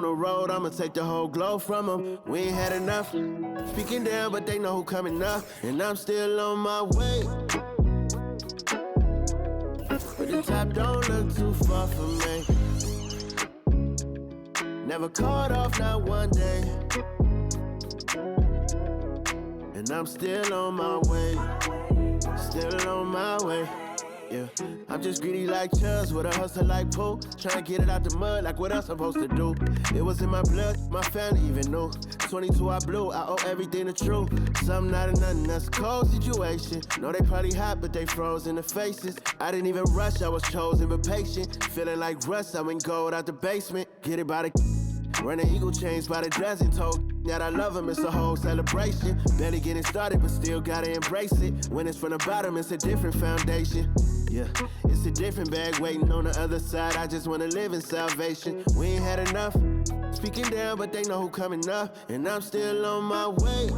the road, I'ma take the whole globe from them. We ain't had enough. Speaking down, but they know who coming up. And I'm still on my way. But the top don't look too far from me. Never caught off, not one day. And I'm still on my way. Still on my way. Yeah, I'm just greedy like Chuz with a hustle like Pooh. Tryna get it out the mud like what else I'm supposed to do. It was in my blood, my family even knew. 22 I blew, I owe everything to true. Something out of nothing, that's a cold situation. Know they probably hot, but they froze in the faces. I didn't even rush, I was chosen but patient. Feeling like Russ, I went gold out the basement. Get it by the running eagle chains by the dozen. Told that I love him, it's a whole celebration. Barely getting started, but still gotta embrace it. When it's from the bottom, it's a different foundation. Yeah, it's a different bag waiting on the other side. I just wanna live in salvation. We ain't had enough. Speaking down, but they know who coming up. And I'm still on my way.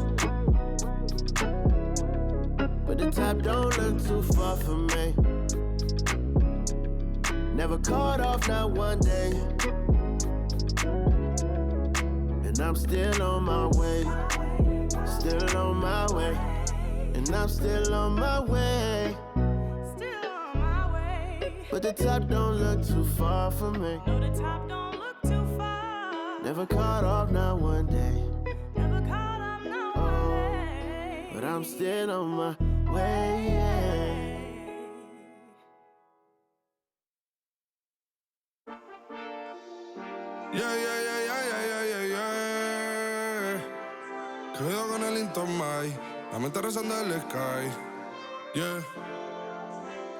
But the top don't look too far from me. Never caught off, not one day. And I'm still on my way. Still on my way. And I'm still on my way. But the top don't look too far from me. No, the top don't look too far. Never caught off, not one day. Never caught off, not one day. But I'm still on my way. Quedo con el Intomai, la mente rezando el sky. Yeah.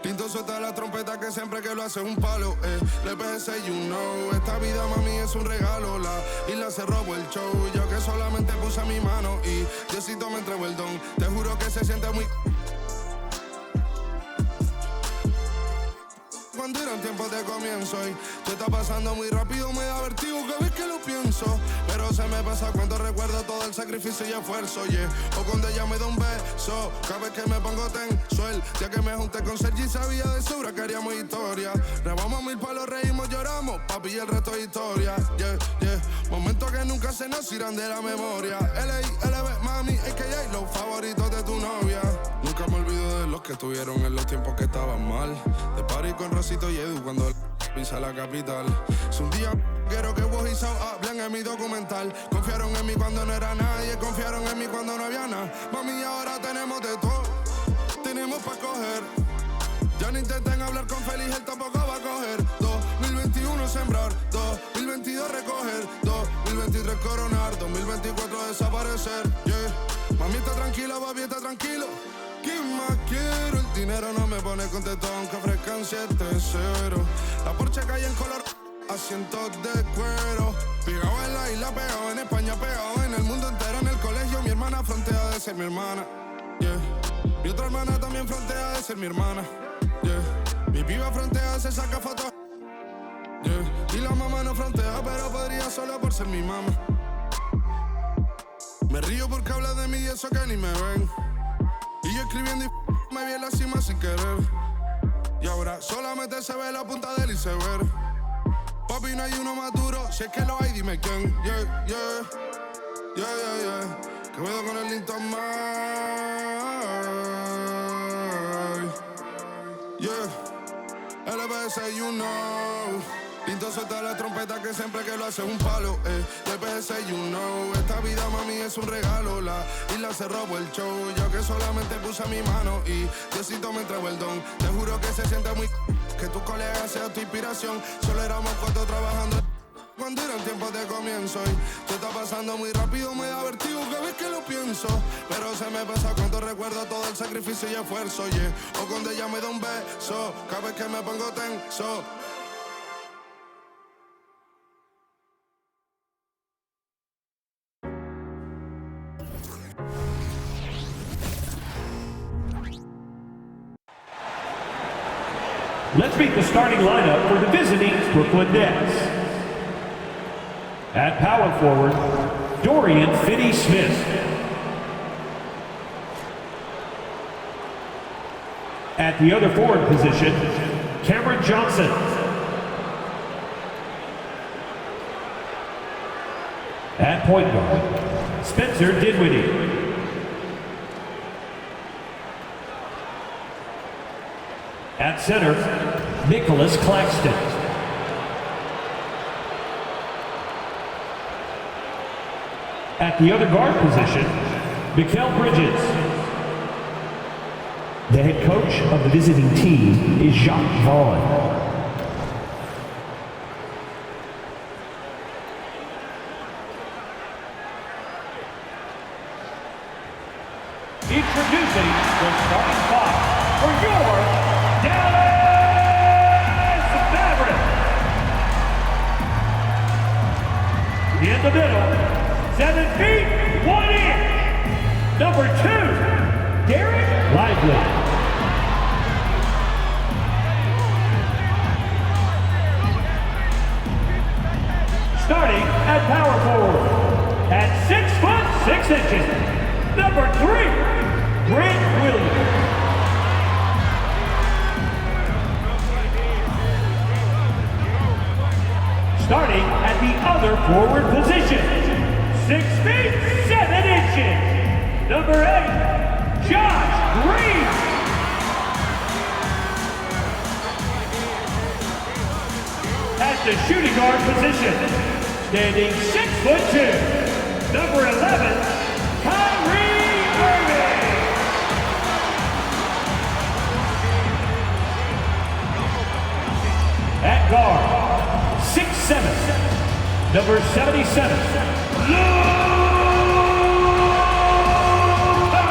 Tinto suelta la trompeta que siempre que lo hace es un palo, Le PSA, you know. Esta vida, mami, es un regalo. La isla se robó el show. Yo que solamente puse mi mano y Diosito me entregó el don. Te juro que se siente muy... Cuando eran tiempos de comienzo y tú está pasando muy rápido, me da vertigo cada vez que lo pienso. Pero se me pasa cuando recuerdo todo el sacrificio y esfuerzo, yeah. O cuando ella me da un beso, cada vez que me pongo tenso. El día que me junté con Sergi sabía de sobra que haríamos historia. Grabamos 1000 palos, reímos, lloramos, papi, y el resto es historia, yeah, yeah. Momentos que nunca se nos irán de la memoria. L.A., mami, a.k.a. los favoritos de tu novia. Nunca me olvido de los que estuvieron en los tiempos que estaban mal. De party con Rosito y Edu cuando pisa la capital. Es un día quiero que vos y Sao hablen en mi documental. Confiaron en mí cuando no era nadie, confiaron en mí cuando no había nada. Mami, ahora tenemos de todo, tenemos pa' coger. Ya no intenten hablar con Feliz, él tampoco va a coger. 2021 sembrar, 2022 recoger, 2023 coronar, 2024 desaparecer, yeah. Mami está tranquila, papi está tranquilo. ¿Qué más quiero? El dinero no me pone contento aunque ofrezcan 7-0. La Porsche cae en color, asientos de cuero. Pegado en la isla, pegado en España, pegado en el mundo entero. En el colegio mi hermana frontea de ser mi hermana, yeah. Mi otra hermana también frontea de ser mi hermana, yeah. Mi piba frontea, se saca fotos, yeah. Y la mamá no frontea, pero podría solo por ser mi mamá. Me río porque habla de mí y eso que ni me ven. Y yo escribiendo y me vi en la cima sin querer. Y ahora solamente se ve la punta del iceberg. Papi, no hay uno más duro, si es que lo hay, dime quién. Yeah, yeah, yeah, yeah, yeah. Que veo con el Intomai. Yeah, LBS, you know. Tinto suelta la trompeta que siempre que lo hace es un palo, LBS, you know. Esta vida, mami, es un regalo. La isla se robó el show. Yo que solamente puse mi mano y Diosito me entregó el don. Te juro que se siente muy... Que tus colegas sean tu inspiración. Solo éramos 4 trabajando cuando eran tiempos de comienzo. Y tú está pasando muy rápido, me da vertigo cada vez que lo pienso. Pero se me pasa cuando recuerdo todo el sacrificio y esfuerzo, yeah. O cuando ella me da un beso, cada vez que me pongo tenso. Let's meet the starting lineup for the visiting Brooklyn Nets. At power forward, Dorian Finney-Smith. At the other forward position, Cameron Johnson. At point guard, Spencer Dinwiddie. At center, Nicholas Claxton. At the other guard position, Mikal Bridges. The head coach of the visiting team is Jacques Vaughn. Introducing the starting five for your Dallas Mavericks. In the middle, 7 feet, 1 inch. Number 2, Derek Lively. Starting at power forward, at 6'6" number 3, Grant Williams. Starting at the other forward position, 6 feet, 7 inches, number 8, Josh Green. At the shooting guard position, standing 6'2", number 11, Kyrie Irving. At guard, 6'7", number 77, Luka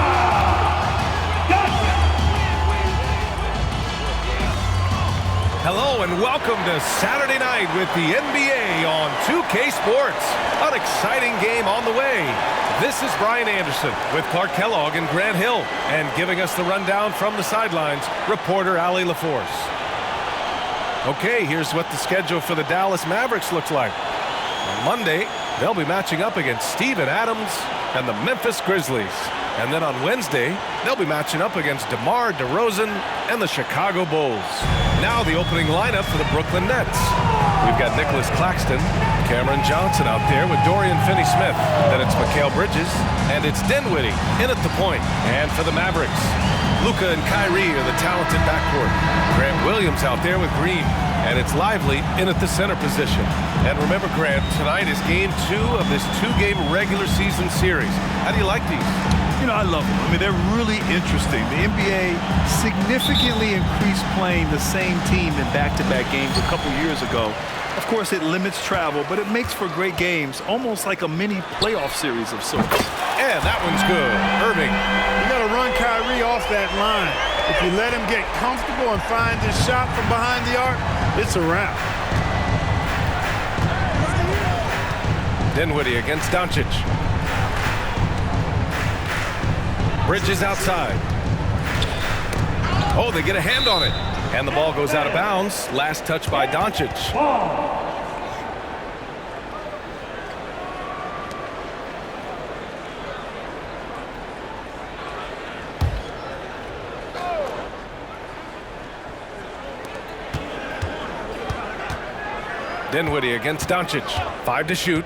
Doncic. Hello and welcome to Saturday night with the NBA on 2K Sports. An exciting game on the way. This is Brian Anderson with Clark Kellogg and Grant Hill, and giving us the rundown from the sidelines, reporter Allie LaForce. Okay, here's what the schedule for the Dallas Mavericks looks like. On Monday, they'll be matching up against Steven Adams and the Memphis Grizzlies. And then on Wednesday, they'll be matching up against DeMar DeRozan and the Chicago Bulls. Now the opening lineup for the Brooklyn Nets. We've got Nicholas Claxton, Cameron Johnson out there with Dorian Finney-Smith. Then it's Mikal Bridges, and it's Dinwiddie in at the point. And for the Mavericks, Luka and Kyrie are the talented backcourt. Grant Williams out there with Green, and it's Lively in at the center position. And remember, Grant, tonight is game 2 of this 2-game regular season series. How do you like these? You know, I love them. I mean, they're really interesting. The NBA significantly increased playing the same team in back-to-back games a couple years ago. Of course, it limits travel, but it makes for great games, almost like a mini playoff series of sorts. And that one's good. Irving. You got to run Kyrie off that line. If you let him get comfortable and find his shot from behind the arc, it's a wrap. Dinwiddie against Doncic. Bridges outside. Oh, they get a hand on it. And the ball goes out of bounds. Last touch by Doncic. Dinwiddie against Doncic. 5 to shoot.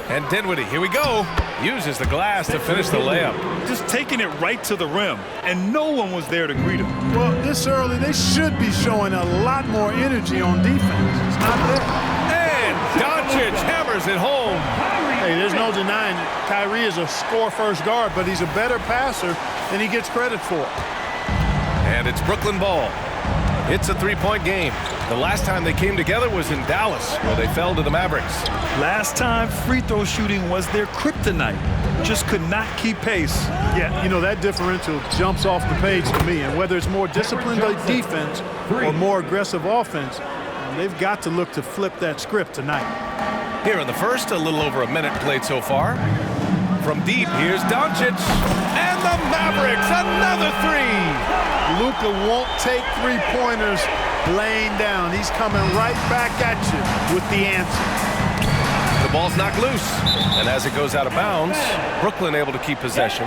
And Dinwiddie, here we go. Uses the glass to finish the layup. Just taking it right to the rim, and no one was there to greet him. Well, this early, they should be showing a lot more energy on defense. It's not there. And Doncic hammers it home. Hey, there's no denying it. Kyrie is a score-first guard, but he's a better passer than he gets credit for. And it's Brooklyn ball. It's a 3-point game. The last time they came together was in Dallas, where they fell to the Mavericks. Last time, free throw shooting was their kryptonite. Just could not keep pace. Yeah, you know, that differential jumps off the page to me. And whether it's more disciplined defense or more aggressive offense, they've got to look to flip that script tonight. Here in the first, a little over a minute played so far. From deep, here's Doncic. And the Mavericks, another 3. Luka won't take three-pointers laying down. He's coming right back at you with the answer. The ball's knocked loose. And as it goes out of bounds, Brooklyn able to keep possession.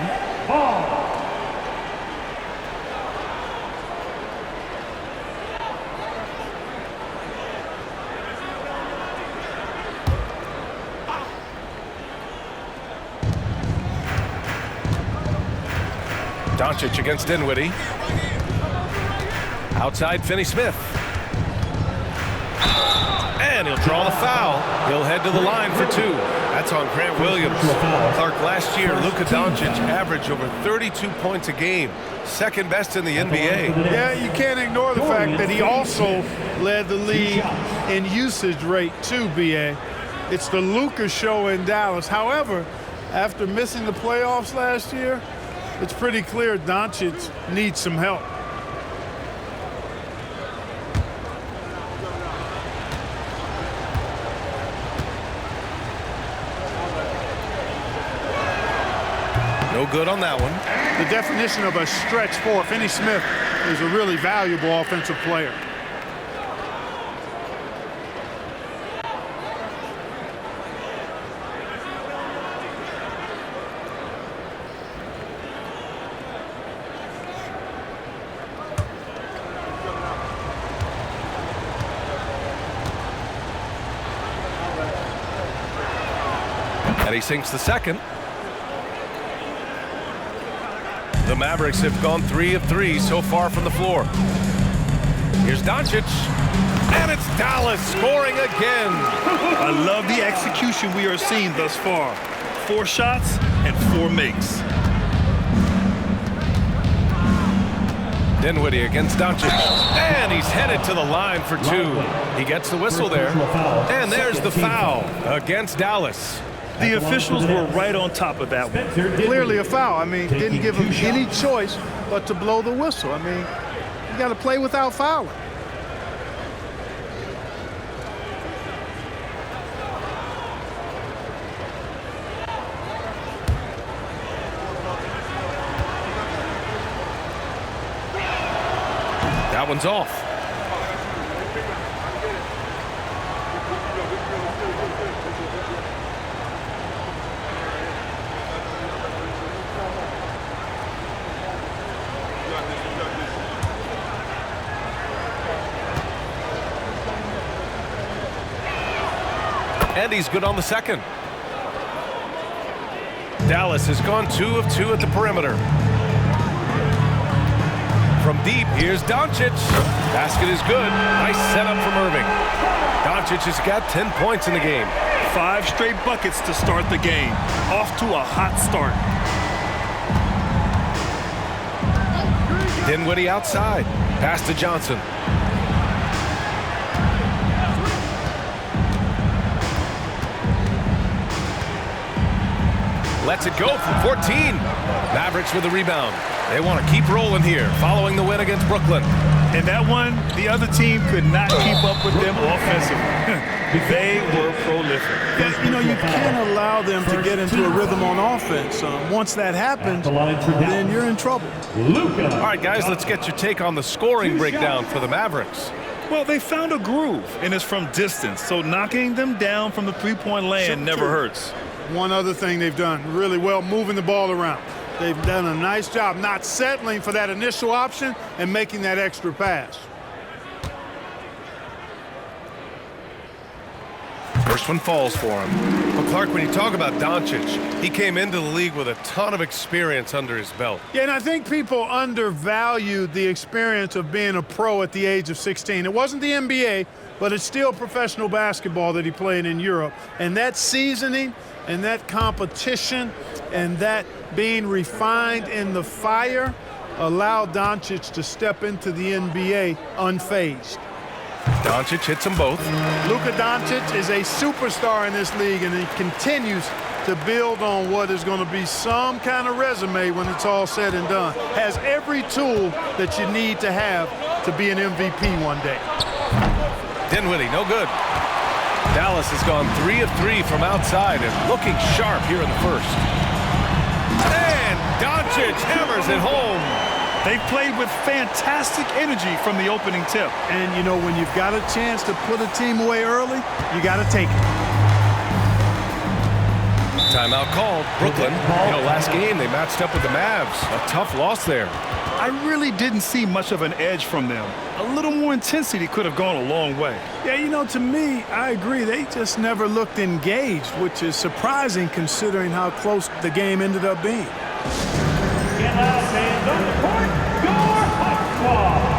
Doncic against Dinwiddie. Outside Finney-Smith. And he'll draw the foul. He'll head to the line for 2. That's on Grant Williams. Clark, last year, Luka Doncic averaged over 32 points a game. Second best in the NBA. Yeah, you can't ignore the fact that he also led the league in usage rate too, B.A. It's the Luka show in Dallas. However, after missing the playoffs last year, it's pretty clear Doncic needs some help. No good on that one. The definition of a stretch 4. Finney-Smith is a really valuable offensive player. And he sinks the second. The Mavericks have gone 3 of 3 so far from the floor. Here's Doncic, and it's Dallas scoring again. I love the execution we are seeing thus far. 4 shots and 4 makes. Dinwiddie against Doncic, and he's headed to the line for 2. He gets the whistle there, and there's the foul against Dallas. The officials were right on top of that one. Clearly a foul. I mean, didn't give him any choice but to blow the whistle. I mean, you got to play without fouling. That one's off. And he's good on the second. Dallas has gone 2 of 2 at the perimeter. From deep, here's Doncic. Basket is good. Nice setup from Irving. Doncic has got 10 points in the game. 5 straight buckets to start the game. Off to a hot start. Dinwiddie outside. Pass to Johnson. Lets it go from 14. Mavericks with the rebound. They want to keep rolling here, following the win against Brooklyn. And that one, the other team could not keep up with them offensively. They were prolific. You know, you can't allow them to get into a rhythm on offense. Once that happens, then you're in trouble. Luka. All right, guys, let's get your take on the scoring breakdown for the Mavericks. Well, they found a groove, and it's from distance. So knocking them down from the three-point land never hurts. One other thing they've done really well, moving the ball around. They've done a nice job not settling for that initial option and making that extra pass. First one falls for him. Well, Clark, when you talk about Doncic, he came into the league with a ton of experience under his belt. Yeah, and I think people undervalued the experience of being a pro at the age of 16. It wasn't the NBA, but it's still professional basketball that he played in Europe. And that seasoning and that competition and that being refined in the fire allowed Doncic to step into the NBA unfazed. Doncic hits them both. Luka Doncic is a superstar in this league, and he continues to build on what is going to be some kind of resume when it's all said and done. Has every tool that you need to have to be an MVP one day. Dinwiddie, no good. Dallas has gone 3 of 3 from outside and looking sharp here in the first. And Doncic hammers it home. They've played with fantastic energy from the opening tip. And, you know, when you've got a chance to put a team away early, you got to take it. Timeout called. Brooklyn, you know, last game they matched up with the Mavs. A tough loss there. I really didn't see much of an edge from them. A little more intensity could have gone a long way. Yeah, you know, to me, I agree. They just never looked engaged, which is surprising considering how close the game ended up being. and loud fans on the court, your Hawk Squad.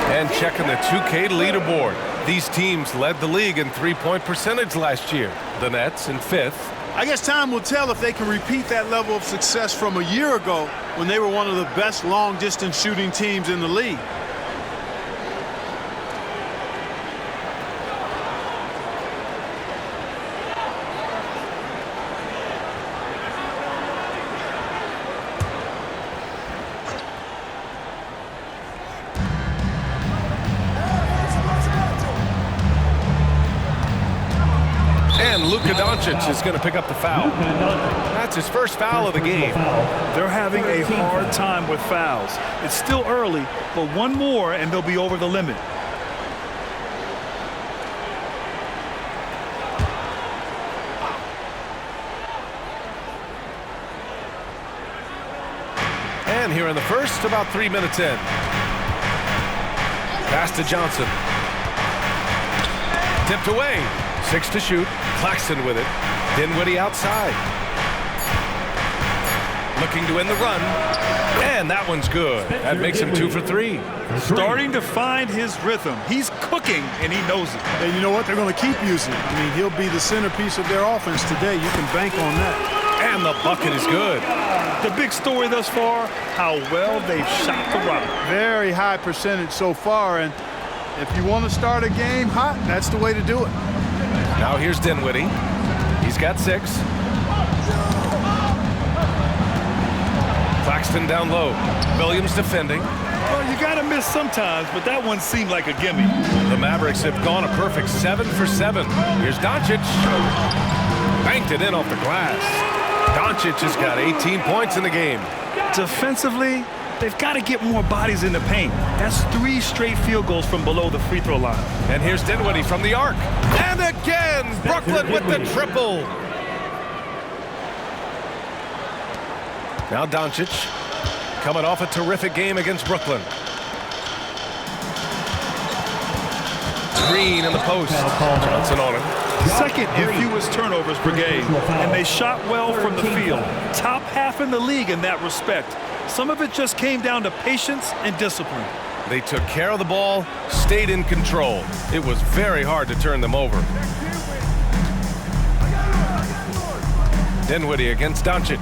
And checking the 2K leaderboard. These teams led the league in three-point percentage last year. The Nets in 5th. I guess time will tell if they can repeat that level of success from a year ago when they were one of the best long-distance shooting teams in the league. And Luka Doncic is going to pick up the foul. That's his first foul of the game. They're having a hard time with fouls. It's still early, but one more and they'll be over the limit. And here in the first, about 3 minutes in. Pass to Johnson. Tipped away. 6 to shoot. Claxton with it. Dinwiddie outside. Looking to end the run. And that one's good. That makes him 2 for 3. Starting to find his rhythm. He's cooking, and he knows it. And you know what? They're going to keep using it. I mean, he'll be the centerpiece of their offense today. You can bank on that. And the bucket is good. The big story thus far, how well they've shot the rock. Very high percentage so far, and if you want to start a game hot, that's the way to do it. Now here's Dinwiddie. He's got 6. Claxton down low. Williams defending. Well, you got to miss sometimes, but that one seemed like a gimme. The Mavericks have gone a perfect 7 for 7. Here's Doncic. Banked it in off the glass. Doncic has got 18 points in the game. Defensively, they've got to get more bodies in the paint. That's 3 straight field goals from below the free throw line. And here's Dinwiddie from the arc. And again, Brooklyn with the triple. Now Doncic coming off a terrific game against Brooklyn. Green in the post. Johnson on him. Second in fewest turnovers per game, and they shot well from the field. Top half in the league in that respect. Some of it just came down to patience and discipline. They took care of the ball, stayed in control. It was very hard to turn them over. Dinwiddie against Doncic.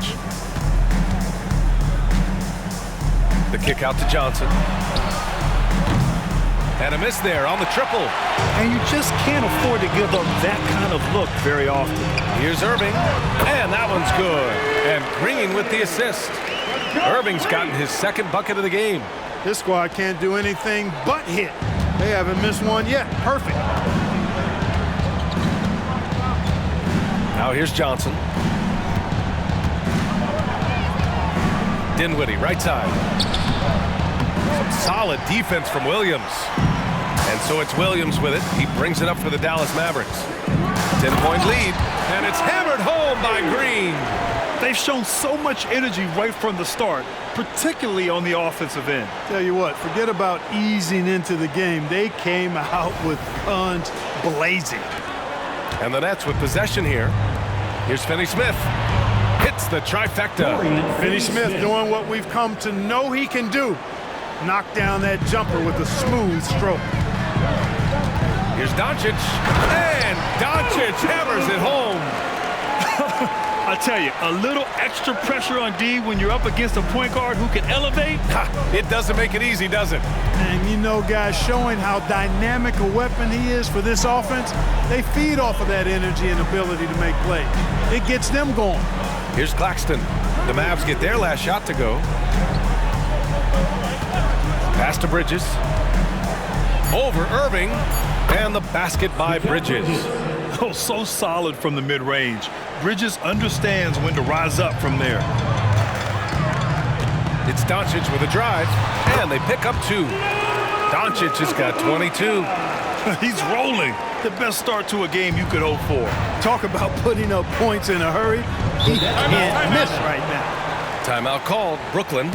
The kick out to Johnson. And a miss there on the triple. And you just can't afford to give up that kind of look very often. Here's Irving. And that one's good. And Green with the assist. Irving's gotten his 2nd bucket of the game. This squad can't do anything but hit. They haven't missed one yet. Perfect. Now here's Johnson. Dinwiddie, right side. Some solid defense from Williams. And so it's Williams with it. He brings it up for the Dallas Mavericks. 10-point lead. And it's hammered home by Green. They've shown so much energy right from the start, particularly on the offensive end. Tell you what, forget about easing into the game. They came out with guns blazing. And the Nets with possession here. Here's Finney-Smith. Hit hits the trifecta. Finney Smith doing what we've come to know he can do. Knock down that jumper with a smooth stroke. Here's Doncic, and Doncic hammers it home. I tell you, a little extra pressure on D when you're up against a point guard who can elevate. It doesn't make it easy, does it? And you know, guys, showing how dynamic a weapon he is for this offense, they feed off of that energy and ability to make plays. It gets them going. Here's Claxton. The Mavs get their last shot to go. Pass to Bridges. Over Irving. And the basket by Bridges. Oh, so solid from the mid-range. Bridges understands when to rise up from there. It's Doncic with a drive, and they pick up 2. Doncic has got 22. He's rolling. The best start to a game you could hope for. Talk about putting up points in a hurry. He can't miss right now. Timeout called. Brooklyn.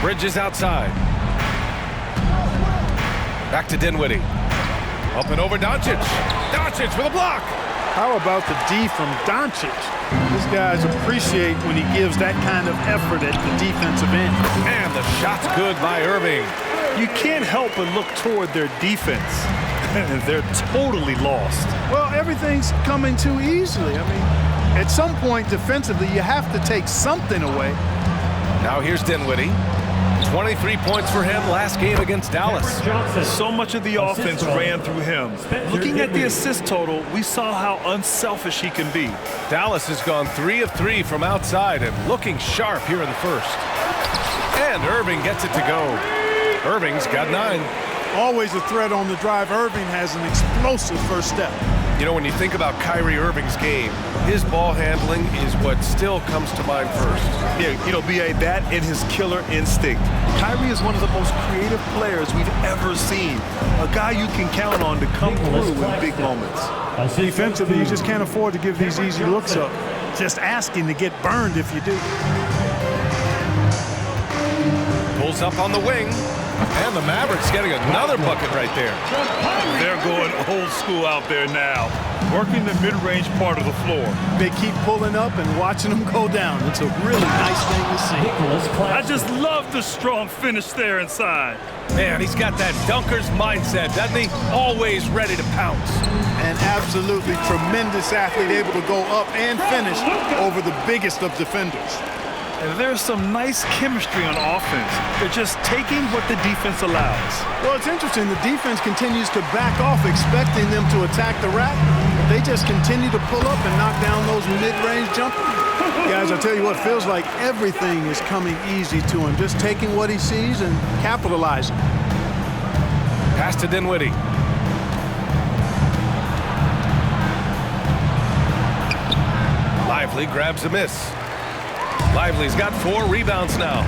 Bridges outside. Back to Dinwiddie. Up and over Doncic. Doncic with a block. How about the D from Doncic? These guys appreciate when he gives that kind of effort at the defensive end. And the shot's good by Irving. You can't help but look toward their defense. They're totally lost. Well, everything's coming too easily. I mean, at some point defensively, you have to take something away. Now here's Dinwiddie. 23 points for him last game against Dallas. So much of the offense ran through him. Looking at the assist total, we saw how unselfish he can be. Dallas has gone 3 of 3 from outside and looking sharp here in the first. And Irving gets it to go. Irving's got 9. Always a threat on the drive. Irving has an explosive first step. You know, when you think about Kyrie Irving's game, his ball handling is what still comes to mind first. Yeah, you know, B.A., that and his killer instinct. Kyrie is one of the most creative players we've ever seen. A guy you can count on to come through in big moments. Defensively, you just can't afford to give these easy looks up. Just asking to get burned if you do. Pulls up on the wing. And the Mavericks getting another bucket right there. They're going old school out there now, working the mid-range part of the floor. They keep pulling up and watching them go down. It's a really nice thing to see. I just love the strong finish there inside. Man, he's got that dunker's mindset, doesn't he? Always ready to pounce. An absolutely tremendous athlete, able to go up and finish over the biggest of defenders. And there's some nice chemistry on offense. They're just taking what the defense allows. Well, it's interesting. The defense continues to back off, expecting them to attack the rack. They just continue to pull up and knock down those mid-range jumpers. Guys, I tell you what, feels like everything is coming easy to him. Just taking what he sees and capitalizing. Pass to Dinwiddie. Lively grabs a miss. Lively's got 4 rebounds now.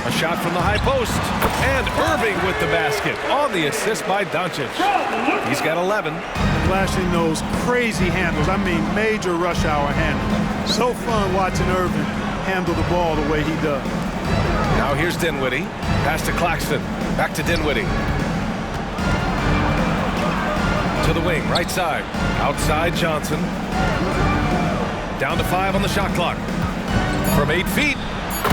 A shot from the high post. And Irving with the basket on the assist by Doncic. He's got 11. Flashing those crazy handles. I mean, major rush hour handles. So fun watching Irving handle the ball the way he does. Now here's Dinwiddie. Pass to Claxton. Back to Dinwiddie. To the wing, right side. Outside Johnson. Down to 5 on the shot clock. From 8 feet,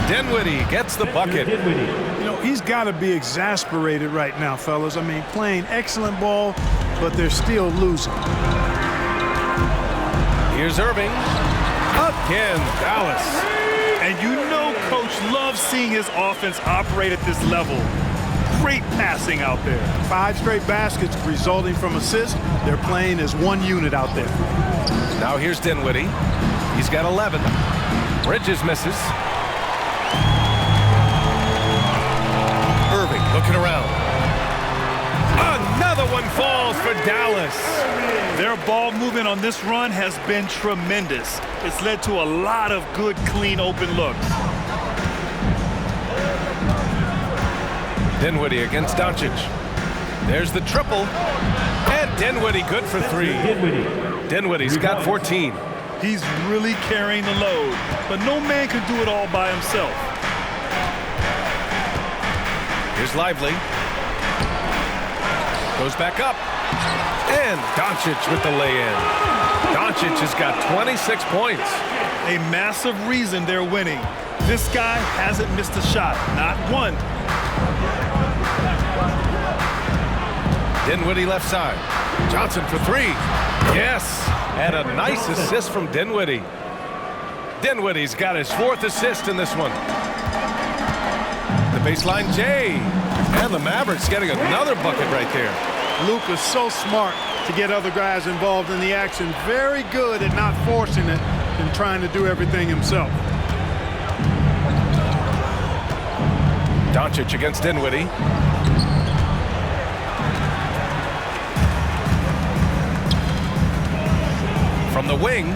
Dinwiddie gets the bucket. You know, he's got to be exasperated right now, fellas. I mean, playing excellent ball, but they're still losing. Here's Irving. Again, Dallas. And you know Coach loves seeing his offense operate at this level. Great passing out there. 5 straight baskets resulting from assists. They're playing as one unit out there. Now here's Dinwiddie. He's got 11. Bridges misses. Irving looking around. Another one falls for Dallas. Their ball movement on this run has been tremendous. It's led to a lot of good, clean, open looks. Dinwiddie against Doncic. There's the triple. And Dinwiddie good for 3. Dinwiddie's got 14. He's really carrying the load, but no man can do it all by himself. Here's Lively. Goes back up. And Doncic with the lay-in. Doncic has got 26 points. A massive reason they're winning. This guy hasn't missed a shot, not one. Dinwiddie left side. Johnson for 3. Yes. And a nice assist from Dinwiddie. Dinwiddie's got his 4th assist in this one. The baseline J. And the Mavericks getting another bucket right there. Luka's so smart to get other guys involved in the action. Very good at not forcing it and trying to do everything himself. Doncic against Dinwiddie. From the wing,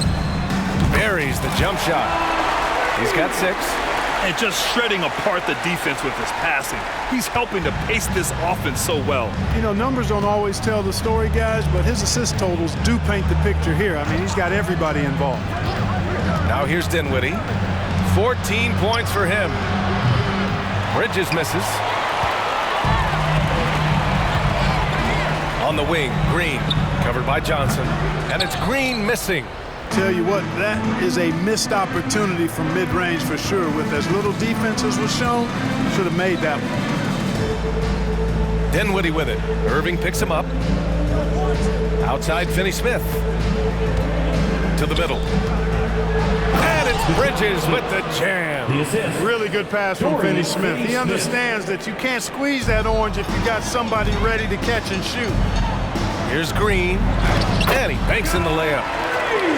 buries the jump shot. He's got 6. And just shredding apart the defense with his passing. He's helping to pace this offense so well. You know, numbers don't always tell the story, guys, but his assist totals do paint the picture here. I mean, he's got everybody involved. Now here's Dinwiddie. 14 points for him. Bridges misses. On the wing, Green, covered by Johnson. And it's Green missing. Tell you what, that is a missed opportunity from mid-range for sure. With as little defense as was shown, should have made that one. Dinwiddie with it. Irving picks him up. Outside Finney-Smith. To the middle. And it's Bridges with the jam. Really good pass from Finney-Smith. He understands that you can't squeeze that orange if you got somebody ready to catch and shoot. Here's Green. And he banks in the layup.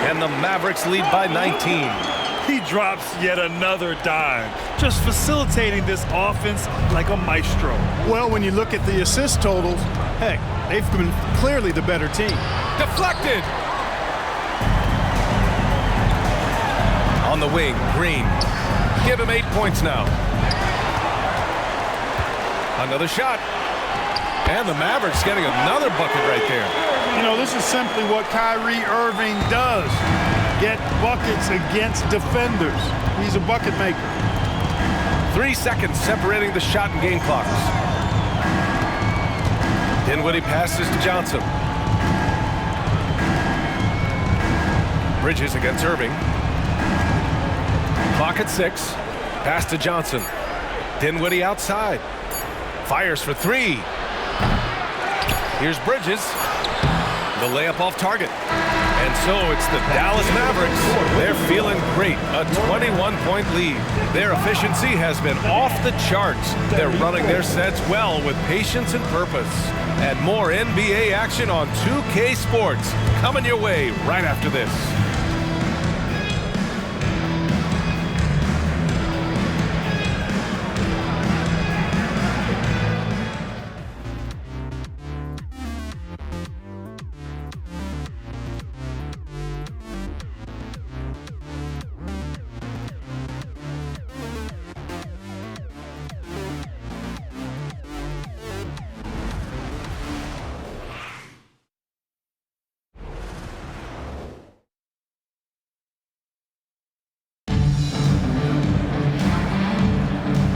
And the Mavericks lead by 19. He drops yet another dime, just facilitating this offense like a maestro. Well, when you look at the assist totals, heck, they've been clearly the better team. Deflected. On the wing, Green. Give him 8 points now. Another shot. And the Mavericks getting another bucket right there. You know, this is simply what Kyrie Irving does. Get buckets against defenders. He's a bucket maker. 3 seconds separating the shot and game clocks. Dinwiddie passes to Johnson. Bridges against Irving. Clock at 6. Pass to Johnson. Dinwiddie outside. Fires for 3. Here's Bridges. The layup off target. And so it's the Dallas Mavericks. They're feeling great, a 21-point lead. Their efficiency has been off the charts. They're running their sets well with patience and purpose. And more NBA action on 2K Sports coming your way right after this.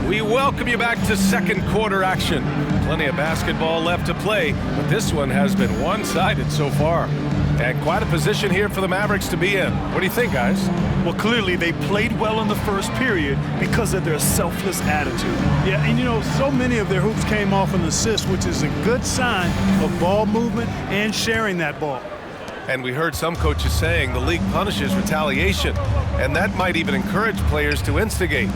We welcome you back to second quarter action. Plenty of basketball left to play, but this one has been one-sided so far. And quite a position here for the Mavericks to be in. What do you think, guys? Well, clearly they played well in the first period because of their selfless attitude. Yeah, and you know, so many of their hoops came off an assist, which is a good sign of ball movement and sharing that ball. And we heard some coaches saying the league punishes retaliation, and that might even encourage players to instigate.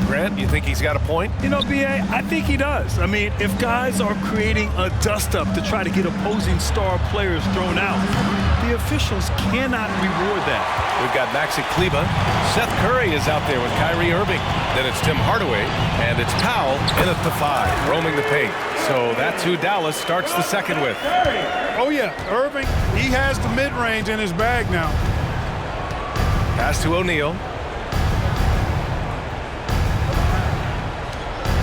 Grant, you think he's got a point? You know, B.A., I think he does. I mean, if guys are creating a dust-up to try to get opposing star players thrown out, the officials cannot reward that. We've got Maxi Kleber. Seth Curry is out there with Kyrie Irving. Then it's Tim Hardaway, and it's Powell in at the 5, roaming the paint. So that's who Dallas starts the second with. Oh, yeah, Irving, he has the mid-range in his bag now. Pass to O'Neal.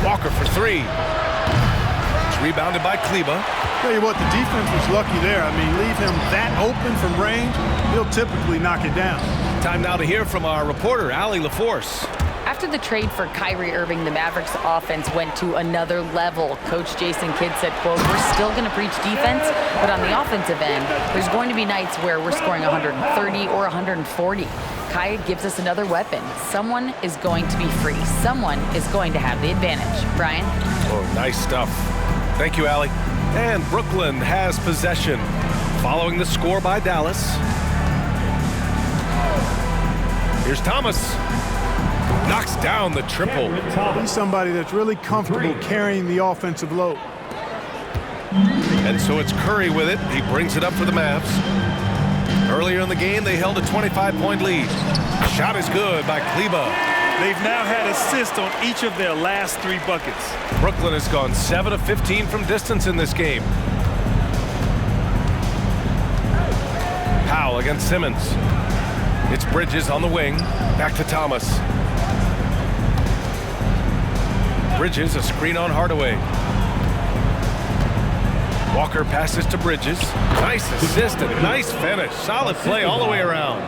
Walker for 3. It's rebounded by Kleber. Tell you what, the defense was lucky there. I mean, leave him that open from range, he'll typically knock it down. Time now to hear from our reporter, Allie LaForce. After the trade for Kyrie Irving, the Mavericks offense went to another level. Coach Jason Kidd said, quote, "We're still going to preach defense, but on the offensive end, there's going to be nights where we're scoring 130 or 140. Kai gives us another weapon. Someone is going to be free. Someone is going to have the advantage." Brian? Oh, nice stuff. Thank you, Allie. And Brooklyn has possession. Following the score by Dallas. Here's Thomas. Knocks down the triple. He's somebody that's really comfortable carrying the offensive load. And so it's Curry with it. He brings it up for the Mavs. Earlier in the game, they held a 25-point lead. Shot is good by Kleber. They've now had assists on each of their last 3 buckets. Brooklyn has gone 7 of 15 from distance in this game. Powell against Simmons. It's Bridges on the wing. Back to Thomas. Bridges, a screen on Hardaway. Walker passes to Bridges. Nice assist and nice finish. Solid play all the way around.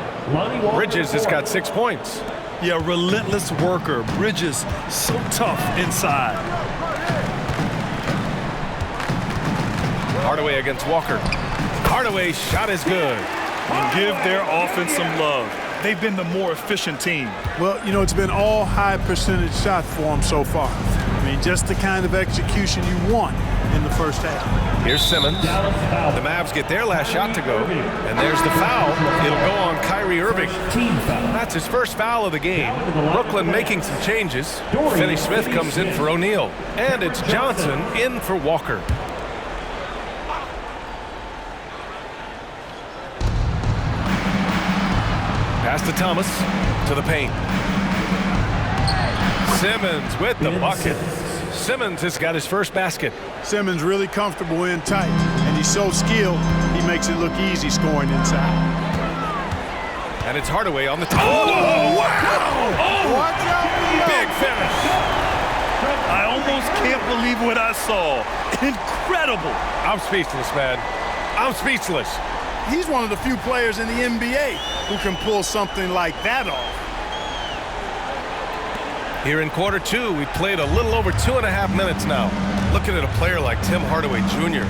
Bridges has got 6 points. Yeah, relentless worker. Bridges, so tough inside. Hardaway against Walker. Hardaway's shot is good. And give their offense some love. They've been the more efficient team. Well, you know, it's been all high percentage shots for them so far. I mean, just the kind of execution you want in the first half. Here's Simmons. The Mavs get their last shot to go. And there's the foul. It'll go on Kyrie Irving. That's his first foul of the game. Brooklyn making some changes. Finney Smith comes in for O'Neal. And it's Johnson in for Walker. Pass to Thomas, to the paint. Simmons with the bucket. Simmons has got his first basket. Simmons really comfortable in tight, and he's so skilled, he makes it look easy scoring inside. And it's Hardaway on the top. Oh, wow! Oh, watch out! Big finish. I almost can't believe what I saw. Incredible. I'm speechless, man. I'm speechless. He's one of the few players in the NBA who can pull something like that off. Here in quarter 2, we've played a little over 2.5 minutes now. Looking at a player like Tim Hardaway Jr.,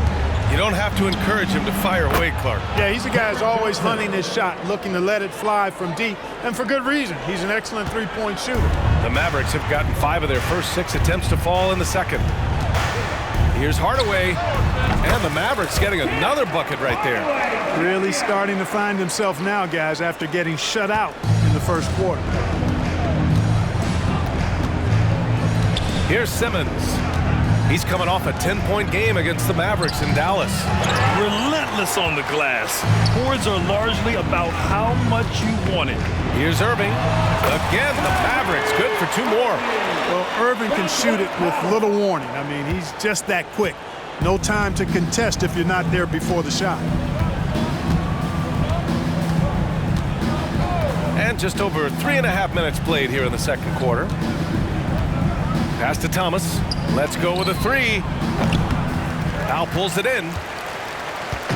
you don't have to encourage him to fire away, Clark. Yeah, he's a guy who's always hunting his shot, looking to let it fly from deep, and for good reason. He's an excellent three-point shooter. The Mavericks have gotten 5 of their first 6 attempts to fall in the second. Here's Hardaway, and the Mavericks getting another bucket right there. Really starting to find himself now, guys, after getting shut out in the first quarter. Here's Simmons. He's coming off a 10-point game against the Mavericks in Dallas. Relentless on the glass. Boards are largely about how much you want it. Here's Irving. Again, the Mavericks good for 2 more. Well, Irving can shoot it with little warning. I mean, he's just that quick. No time to contest if you're not there before the shot. And just over 3.5 minutes played here in the second quarter. Pass to Thomas. Let's go with a 3. Powell pulls it in.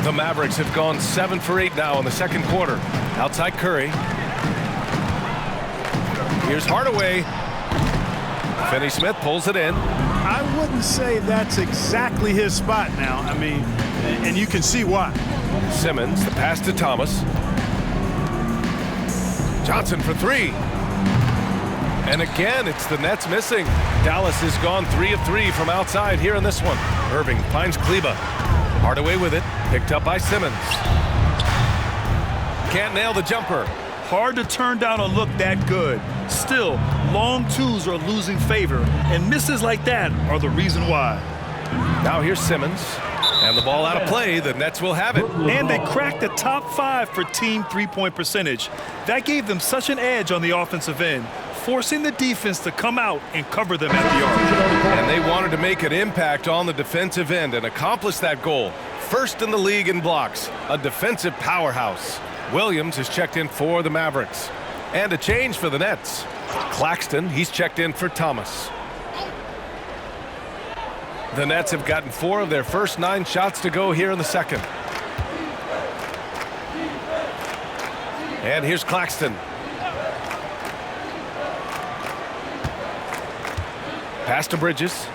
The Mavericks have gone 7 for 8 now in the second quarter. Outside Curry. Here's Hardaway. Finney-Smith pulls it in. I wouldn't say that's exactly his spot now. I mean, and you can see why. Simmons, the pass to Thomas. Johnson for 3. And again, it's the Nets missing. Dallas has gone 3 of 3 from outside here in this one. Irving finds Kleba. Hardaway with it, picked up by Simmons. Can't nail the jumper. Hard to turn down a look that good. Still, long twos are losing favor, and misses like that are the reason why. Now here's Simmons, and the ball out of play. The Nets will have it. And they cracked the top 5 for team three-point percentage. That gave them such an edge on the offensive end, forcing the defense to come out and cover them at the arc. And they wanted to make an impact on the defensive end and accomplish that goal. First in the league in blocks, a defensive powerhouse. Williams has checked in for the Mavericks. And a change for the Nets. Claxton, he's checked in for Thomas. The Nets have gotten 4 of their first 9 shots to go here in the second. And here's Claxton. Pass to Bridges.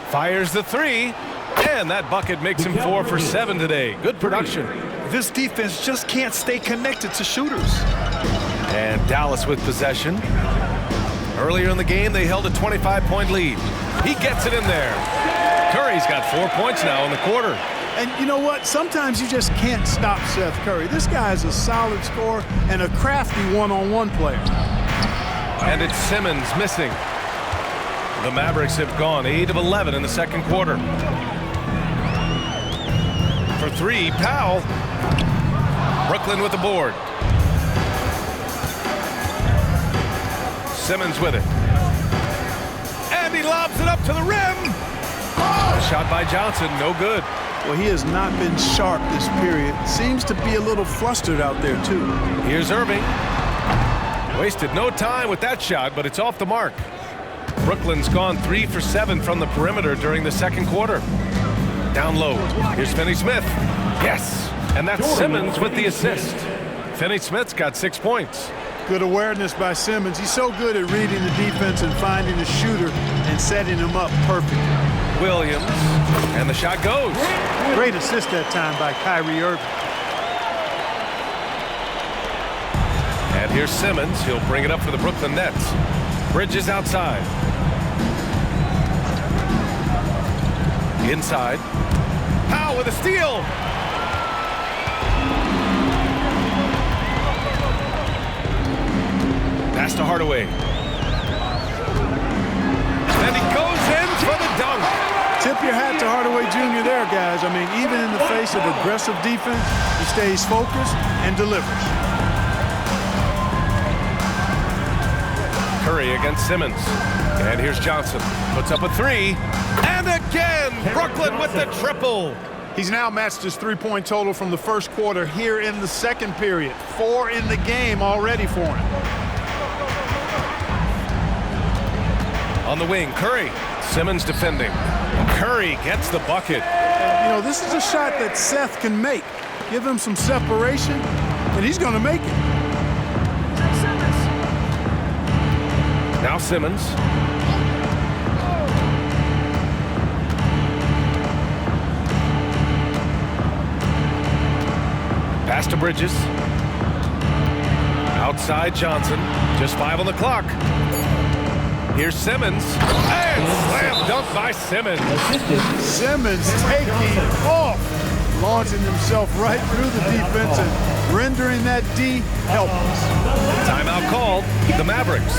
Fires the 3. And that bucket makes him 4 for 7 today. Good production. This defense just can't stay connected to shooters. And Dallas with possession. Earlier in the game, they held a 25-point lead. He gets it in there. Curry's got 4 points now in the quarter. And you know what? Sometimes you just can't stop Seth Curry. This guy is a solid scorer and a crafty one-on-one player. And it's Simmons missing. The Mavericks have gone 8 of 11 in the second quarter. For 3, Powell. Brooklyn with the board. Simmons with it. And he lobs it up to the rim. A shot by Johnson, no good. Well, he has not been sharp this period. Seems to be a little flustered out there, too. Here's Irving. Wasted no time with that shot, but it's off the mark. Brooklyn's gone 3 for 7 from the perimeter during the second quarter. Down low. Here's Finney-Smith. Yes. And that's Simmons with the assist. Finney-Smith's got 6 points. Good awareness by Simmons. He's so good at reading the defense and finding the shooter and setting him up perfectly. Williams. And the shot goes. Great assist that time by Kyrie Irving. And here's Simmons. He'll bring it up for the Brooklyn Nets. Bridges outside. Inside. Powell with a steal. Pass to Hardaway. And he goes in for the dunk. Tip your hat to Hardaway Jr. there, guys. I mean, even in the face of aggressive defense, he stays focused and delivers. Curry against Simmons. And here's Johnson. Puts up a 3. And again, Brooklyn with the triple. He's now matched his three-point total from the first quarter here in the second period. 4 in the game already for him. On the wing, Curry. Simmons defending. Curry gets the bucket. You know, this is a shot that Seth can make. Give him some separation, and he's going to make it. Now Simmons. Pass to Bridges. Outside Johnson. Just 5 on the clock. Here's Simmons. And slam dunk by Simmons. Simmons taking off, launching himself right through the defense and rendering that D helpless. Timeout called. The Mavericks.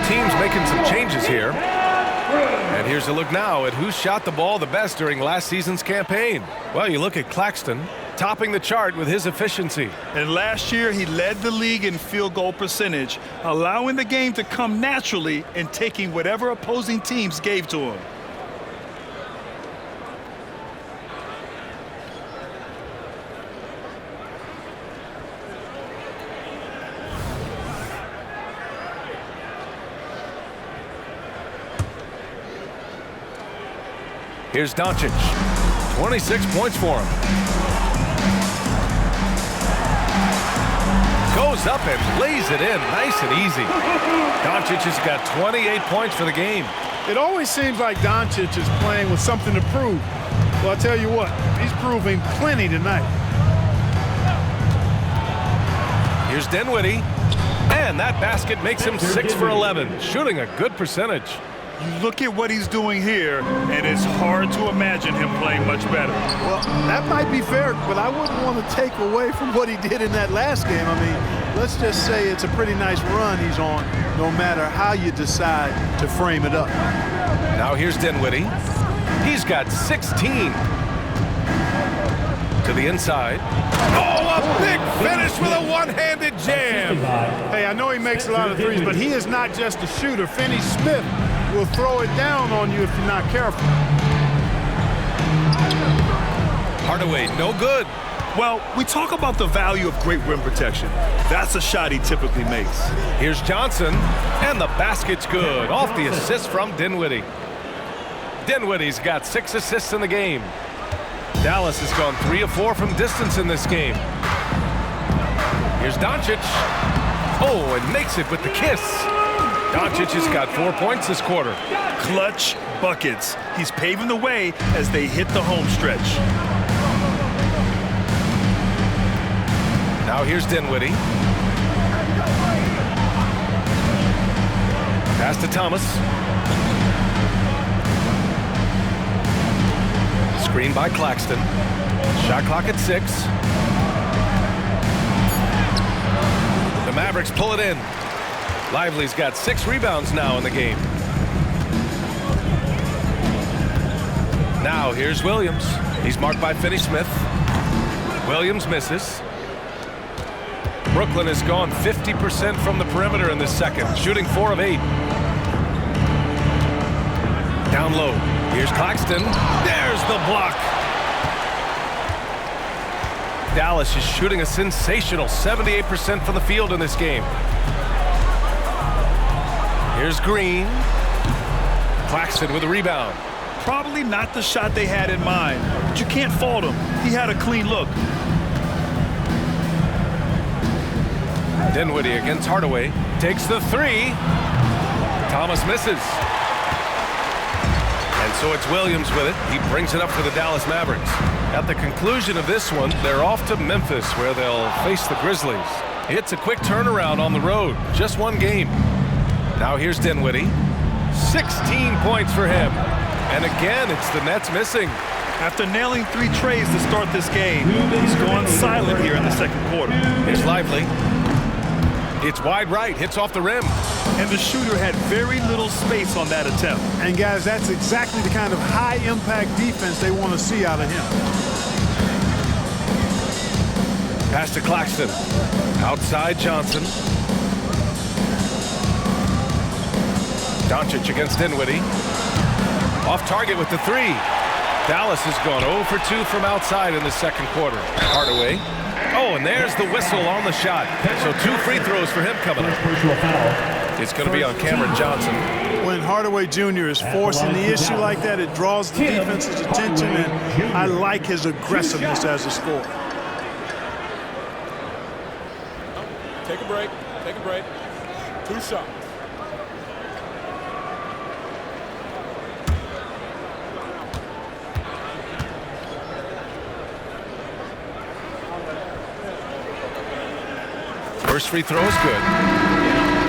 Teams making some changes here. And here's a look now at who shot the ball the best during last season's campaign. Well, you look at Claxton, topping the chart with his efficiency. And last year, he led the league in field goal percentage, allowing the game to come naturally and taking whatever opposing teams gave to him. Here's Doncic. 26 points for him. Goes up and lays it in nice and easy. Doncic has got 28 points for the game. It always seems like Doncic is playing with something to prove. Well, I'll tell you what, he's proving plenty tonight. Here's Dinwiddie. And that basket makes him 6 for 11, shooting a good percentage. You look at what he's doing here, and it's hard to imagine him playing much better. Well, that might be fair, but I wouldn't want to take away from what he did in that last game. I mean, let's just say it's a pretty nice run he's on, no matter how you decide to frame it up. Now here's Dinwiddie. He's got 16. To the inside. Oh, a big finish with a one-handed jam. Hey, I know he makes a lot of threes, but he is not just a shooter. Finney Smith will throw it down on you if you're not careful. Hardaway, no good. Well, we talk about the value of great rim protection. That's a shot he typically makes. Here's Johnson, and the basket's good. Off the assist from Dinwiddie. Dinwiddie's got 6 assists in the game. Dallas has gone 3 of 4 from distance in this game. Here's Doncic. Oh, and makes it with the kiss. Doncic has got 4 points this quarter. Clutch buckets. He's paving the way as they hit the home stretch. Now here's Dinwiddie. Pass to Thomas. Screen by Claxton. Shot clock at 6. The Mavericks pull it in. Lively's got 6 rebounds now in the game. Now here's Williams. He's marked by Finney Smith. Williams misses. Brooklyn has gone 50% from the perimeter in this second, shooting 4 of 8. Down low. Here's Claxton. There's the block. Dallas is shooting a sensational 78% from the field in this game. Here's Green. Claxton with a rebound. Probably not the shot they had in mind, but you can't fault him. He had a clean look. Dinwiddie against Hardaway. Takes the 3. Thomas misses. So it's Williams with it. He brings it up for the Dallas Mavericks. At the conclusion of this one, they're off to Memphis, where they'll face the Grizzlies. It's a quick turnaround on the road. Just one game. Now here's Dinwiddie. 16 points for him. And again, it's the Nets missing. After nailing 3 trays to start this game, he's gone silent here in the second quarter. Here's Lively. It's wide right, hits off the rim. And the shooter had very little space on that attempt. And guys, that's exactly the kind of high-impact defense they want to see out of him. Pass to Claxton. Outside Johnson. Doncic against Dinwiddie. Off target with the 3. Dallas has gone 0 for 2 from outside in the second quarter. Hardaway. Oh, and there's the whistle on the shot. So 2 free throws for him coming up. It's going to be on Cameron Johnson. When Hardaway Jr. is forcing the issue like that, it draws the defense's attention, and I like his aggressiveness as a scorer. Take a break. Take a break. 2 shots. First free throw is good.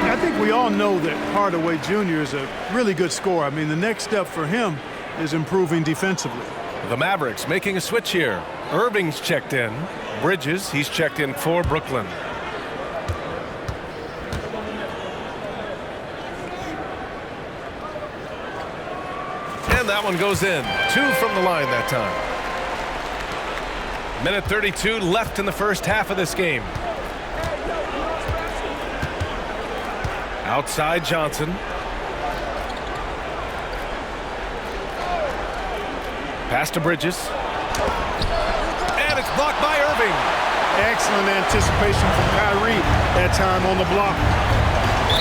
I think we all know that Hardaway Jr. is a really good scorer. I mean, the next step for him is improving defensively. The Mavericks making a switch here. Irving's checked in. Bridges, he's checked in for Brooklyn. And that one goes in. 2 from the line that time. Minute 32 left in the first half of this game. Outside Johnson. Pass to Bridges. And it's blocked by Irving. Excellent anticipation from Kyrie that time on the block.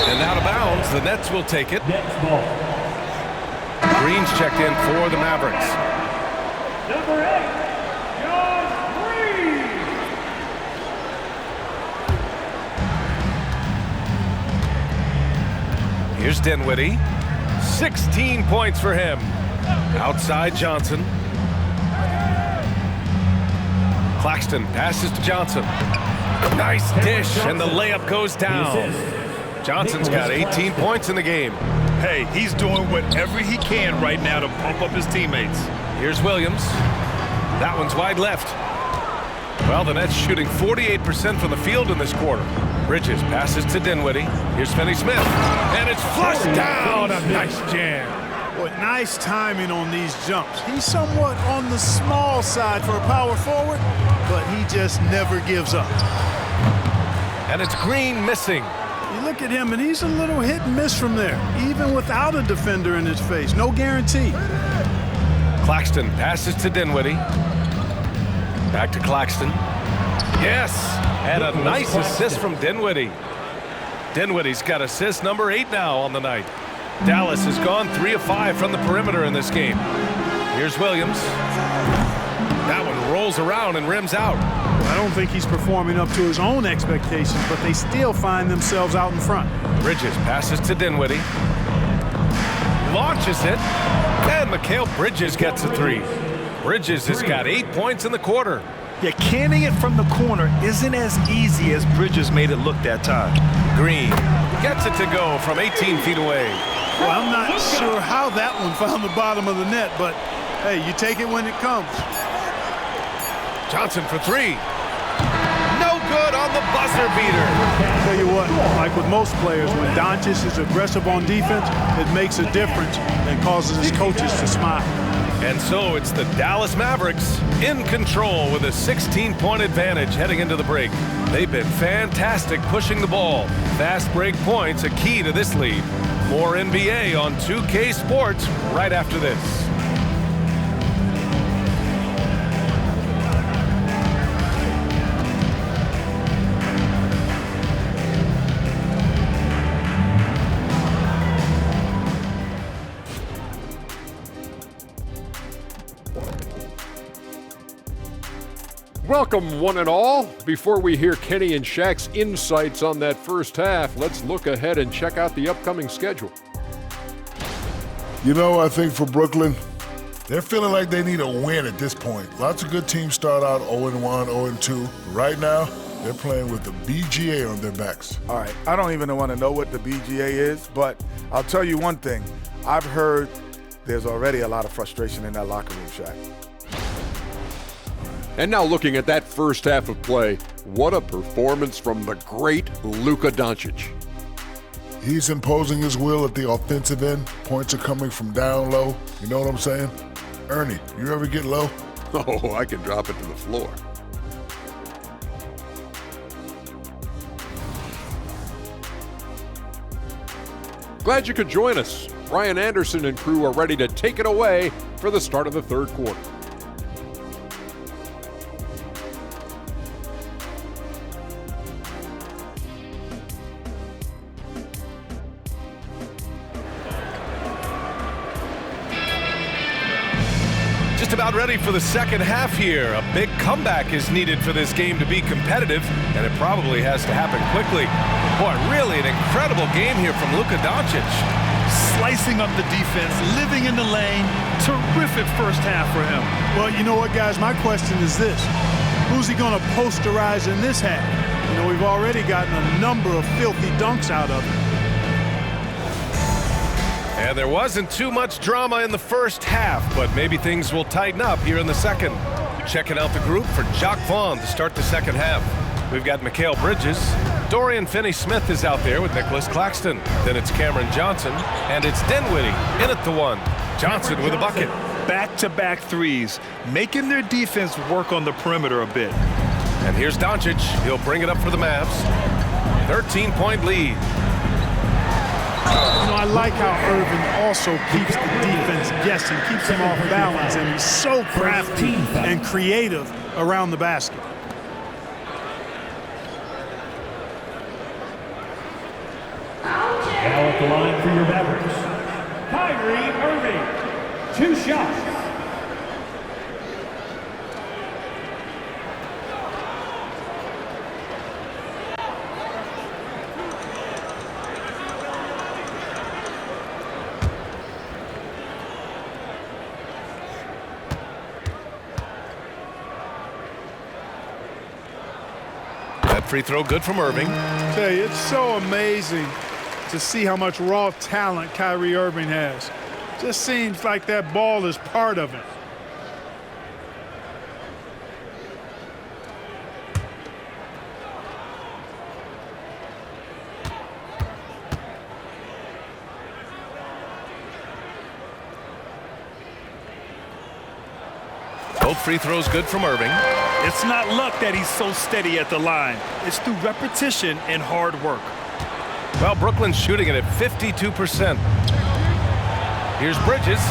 And out of bounds, the Nets will take it. Green's checked in for the Mavericks. Number 8, Josh Green. Here's Dinwiddie. 16 points for him. Outside Johnson. Claxton passes to Johnson. Nice dish, and the layup goes down. Johnson's got 18 points in the game. Hey, he's doing whatever he can right now to pump up his teammates. Here's Williams. That one's wide left. Well, the Nets shooting 48% from the field in this quarter. Bridges passes to Dinwiddie. Here's Finney-Smith. And it's flushed down. A nice jam. Boy, nice timing on these jumps. He's somewhat on the small side for a power forward, but he just never gives up. And it's Green missing. You look at him, and he's a little hit and miss from there, even without a defender in his face. No guarantee. Claxton passes to Dinwiddie. Back to Claxton. Yes, and a nice assist from Dinwiddie. Dinwiddie's got assist number 8 now on the night. Dallas has gone 3 of 5 from the perimeter in this game. Here's Williams. That one rolls around and rims out. I don't think he's performing up to his own expectations, but they still find themselves out in front. Bridges passes to Dinwiddie. Launches it. And Mikal Bridges gets a 3. Bridges has got 8 points in the quarter. Yeah, canning it from the corner isn't as easy as Bridges made it look that time. Green gets it to go from 18 feet away. Well, I'm not sure how that one found the bottom of the net, but hey, you take it when it comes. Johnson for 3. No good on the buzzer beater. Tell you what, like with most players, when Doncic is aggressive on defense, it makes a difference and causes his coaches to smile. And so it's the Dallas Mavericks in control with a 16-point advantage heading into the break. They've been fantastic pushing the ball. Fast break points a key to this lead. More NBA on 2K Sports right after this. Welcome, one and all. Before we hear Kenny and Shaq's insights on that first half, let's look ahead and check out the upcoming schedule. You know, I think for Brooklyn, They're feeling like they need a win at this point. Lots of good teams start out 0-1, 0-2. Right now, they're playing with the BGA on their backs. All right, I don't even want to know what the BGA is, but I'll tell you one thing. I've heard there's already a lot of frustration in that locker room, Shaq. And now looking at that first half of play, what a performance from the great Luka Doncic. He's imposing his will at the offensive end. Points are coming from down low. You know what I'm saying? Ernie, you ever get low? Oh, I can drop it to the floor. Glad you could join us. Brian Anderson and crew are ready to take it away for the start of the third quarter. Just about ready for the second half here. A big comeback is needed for this game to be competitive, and it probably has to happen quickly. Boy, really an incredible game here from Luka Doncic. Slicing up the defense, living in the lane. Terrific first half for him. Well, you know what, guys? My question is this. Who's he going to posterize in this half? You know, we've already gotten a number of filthy dunks out of him. And there wasn't too much drama in the first half, but maybe things will tighten up here in the second. Checking out the group for Jock Vaughn to start the second half. We've got Mikal Bridges. Dorian Finney-Smith is out there with Nicholas Claxton. Then it's Cameron Johnson, and it's Dinwiddie in at the one. Johnson with a bucket. Back-to-back threes, making their defense work on the perimeter a bit. And here's Doncic. He'll bring it up for the Mavs. 13-point lead. You know, I like how Irving also keeps the defense guessing, keeps them off balance, and he's so crafty and creative around the basket. Now at the line for your Mavericks, Kyrie Irving. 2 shots. Free throw good from Irving. I tell you, it's so amazing to see how much raw talent Kyrie Irving has. Just seems like that ball is part of it. Both free throws good from Irving. It's not luck that he's so steady at the line. It's through repetition and hard work. Well, Brooklyn's shooting it at 52%. Here's Bridges.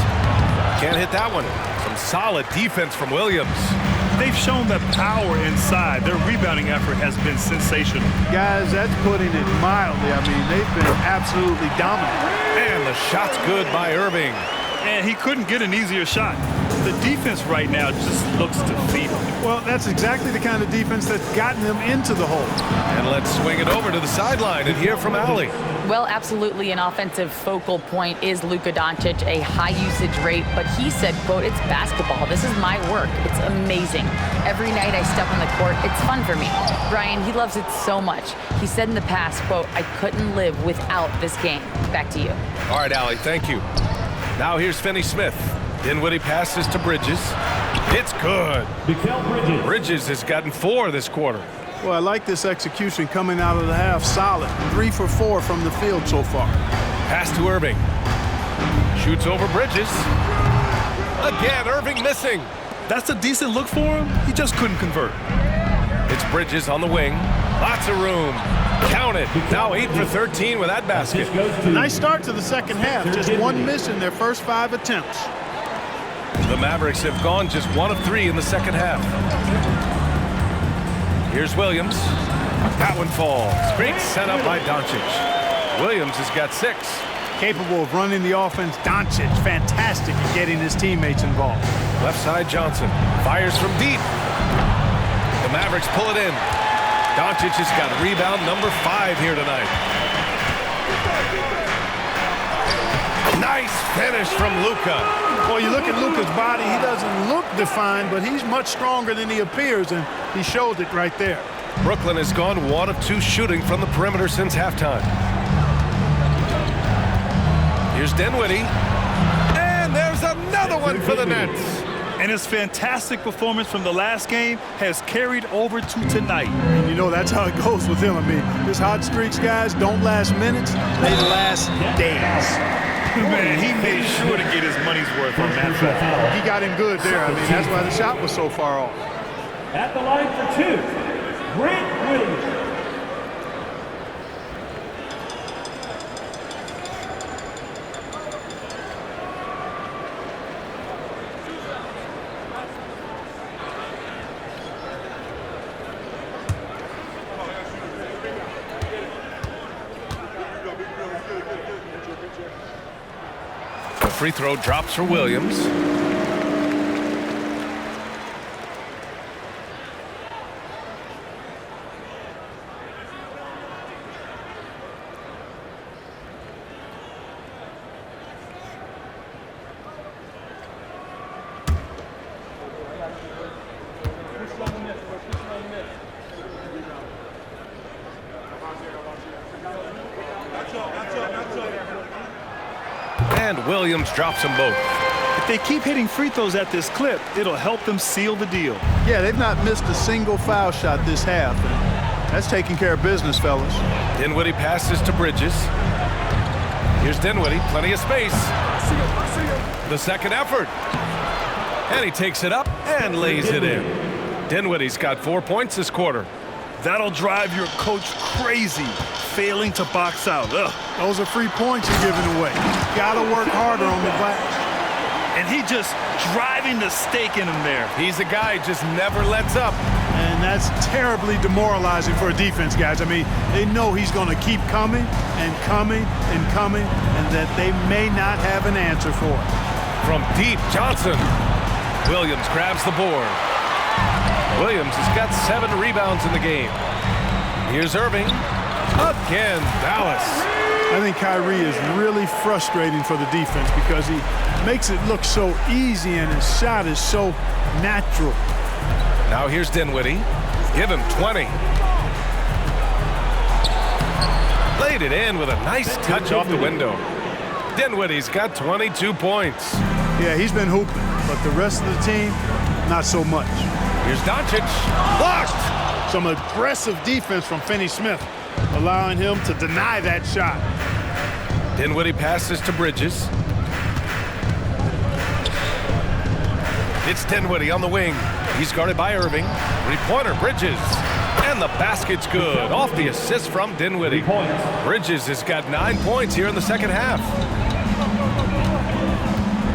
Can't hit that one. Some solid defense from Williams. They've shown that power inside. Their rebounding effort has been sensational. Guys, that's putting it mildly. I mean, they've been absolutely dominant. And the shot's good by Irving. And he couldn't get an easier shot. The defense right now just looks defeated. Well, that's exactly the kind of defense that's gotten them into the hole. And let's swing it over to the sideline and hear from Allie. Well, absolutely an offensive focal point is Luka Doncic, a high usage rate, but he said, quote, it's basketball. This is my work. It's amazing. Every night I step on the court, it's fun for me. Brian, he loves it so much. He said in the past, quote, I couldn't live without this game. Back to you. All right, Allie, thank you. Now here's Finney-Smith. Dinwiddie passes to Bridges. It's good. Bridges has gotten 4 this quarter. Well, I like this execution coming out of the half solid. 3 for 4 from the field so far. Pass to Irving. Shoots over Bridges. Again, Irving missing. That's a decent look for him. He just couldn't convert. It's Bridges on the wing. Lots of room. Count it. Now 8 for 13 with that basket. Nice start to the second half. Just 1 miss in their first 5 attempts. The Mavericks have gone just 1 of 3 in the second half. Here's Williams. That one falls. Great setup by Doncic. Williams has got 6. Capable of running the offense. Doncic, fantastic at getting his teammates involved. Left side, Johnson. Fires from deep. The Mavericks pull it in. Doncic has got rebound number 5 here tonight. Nice finish from Luka. Well, you look at Luka's body, he doesn't look defined, but he's much stronger than he appears, and he showed it right there. Brooklyn has gone 1 of 2 shooting from the perimeter since halftime. Here's Dinwiddie. And there's another one for the Nets. And his fantastic performance from the last game has carried over to tonight. And you know, that's how it goes with him. I mean, his hot streaks, guys, don't last minutes. They last days. Man, he made sure to get his money's worth on that foul. He got him good there. I mean, that's why the shot was so far off. At the line for 2, Grant Williams. The free throw drops for Williams. And Williams drops them both. If they keep hitting free throws at this clip, it'll help them seal the deal. Yeah, they've not missed a single foul shot this half. And that's taking care of business, fellas. Dinwiddie passes to Bridges. Here's Dinwiddie, plenty of space. The second effort. And he takes it up and lays it in. Dinwiddie's got 4 points this quarter. That'll drive your coach crazy, failing to box out. Ugh. Those are free points you're giving away. Gotta work harder on the glass. And he just driving the stake in him there. He's a guy who just never lets up. And that's terribly demoralizing for a defense, guys. I mean, they know he's going to keep coming and coming and coming, and that they may not have an answer for it. From deep, Johnson. Williams grabs the board. Williams has got 7 rebounds in the game. Here's Irving. Again, Dallas. I think Kyrie is really frustrating for the defense because he makes it look so easy and his shot is so natural. Now here's Dinwiddie. Give him 20. Laid it in with a nice touch off the window. Dinwiddie's got 22 points. Yeah, he's been hooping, but the rest of the team, not so much. Here's Doncic. Blocked. Some aggressive defense from Finney-Smith, allowing him to deny that shot. Dinwiddie passes to Bridges. It's Dinwiddie on the wing. He's guarded by Irving. Three-pointer, Bridges. And the basket's good. Off the assist from Dinwiddie. Bridges has got 9 points here in the second half.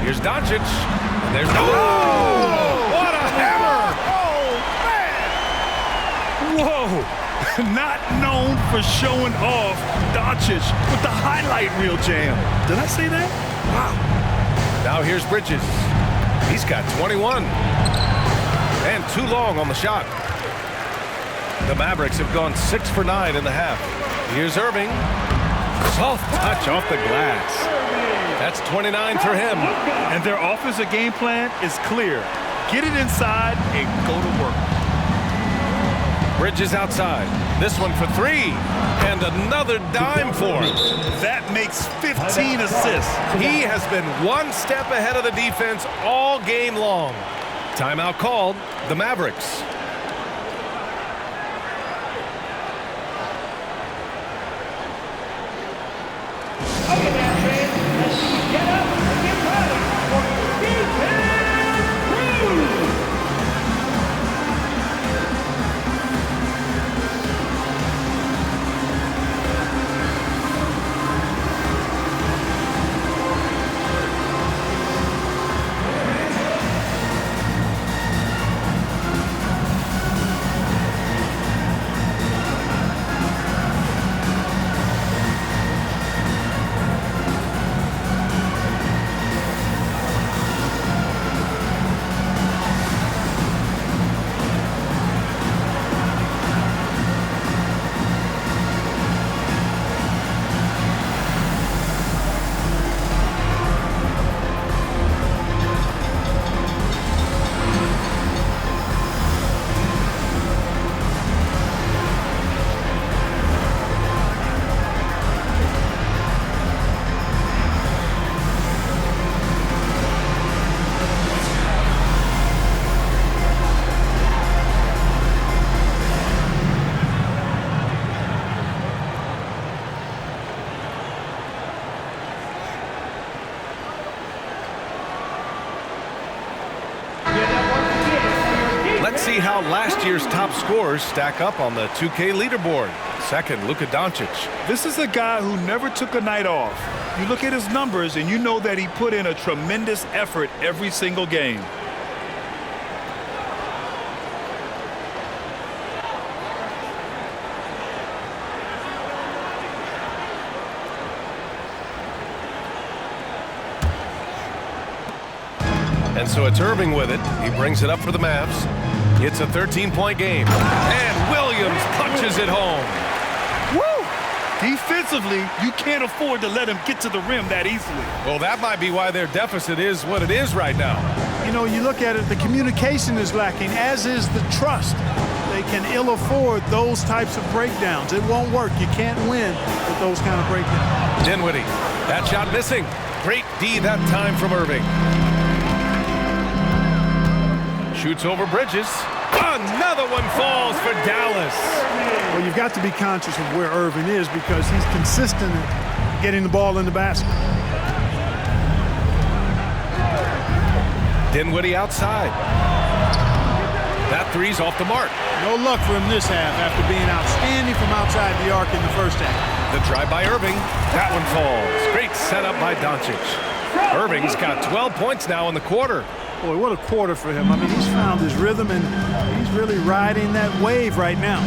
Here's Doncic. And there's no. Oh! What a hammer! Oh, man! Whoa! Not known for showing off, Doncic with the highlight reel jam. Did I say that? Wow. Now here's Bridges. He's got 21. And too long on the shot. The Mavericks have gone 6 for 9 in the half. Here's Irving. Soft touch off the glass. That's 29 for him. And their offensive game plan is clear. Get it inside and go to work. Bridges outside. This one for 3. And another dime for him. That makes 15 assists. He has been one step ahead of the defense all game long. Timeout called. The Mavericks. Get up and get ready for defense crew. see how last year's top scorers stack up on the 2K leaderboard. Second, Luka Doncic. This is a guy who never took a night off. You look at his numbers and you know that he put in a tremendous effort every single game. And so it's Irving with it. He brings it up for the Mavs. It's a 13-point game. And Williams punches it home. Woo! Defensively, you can't afford to let him get to the rim that easily. Well, that might be why their deficit is what it is right now. You know, you look at it, the communication is lacking, as is the trust. They can ill afford those types of breakdowns. It won't work. You can't win with those kind of breakdowns. Dinwiddie, that shot missing. Great D that time from Irving. Shoots over Bridges. Another one falls for Dallas. Well, you've got to be conscious of where Irving is because he's consistent at getting the ball in the basket. Dinwiddie outside. That three's off the mark. No luck for him this half after being outstanding from outside the arc in the first half. The drive by Irving. That one falls. Great setup by Doncic. Irving's got 12 points now in the quarter. Boy, what a quarter for him. I mean, he's found his rhythm, and he's really riding that wave right now.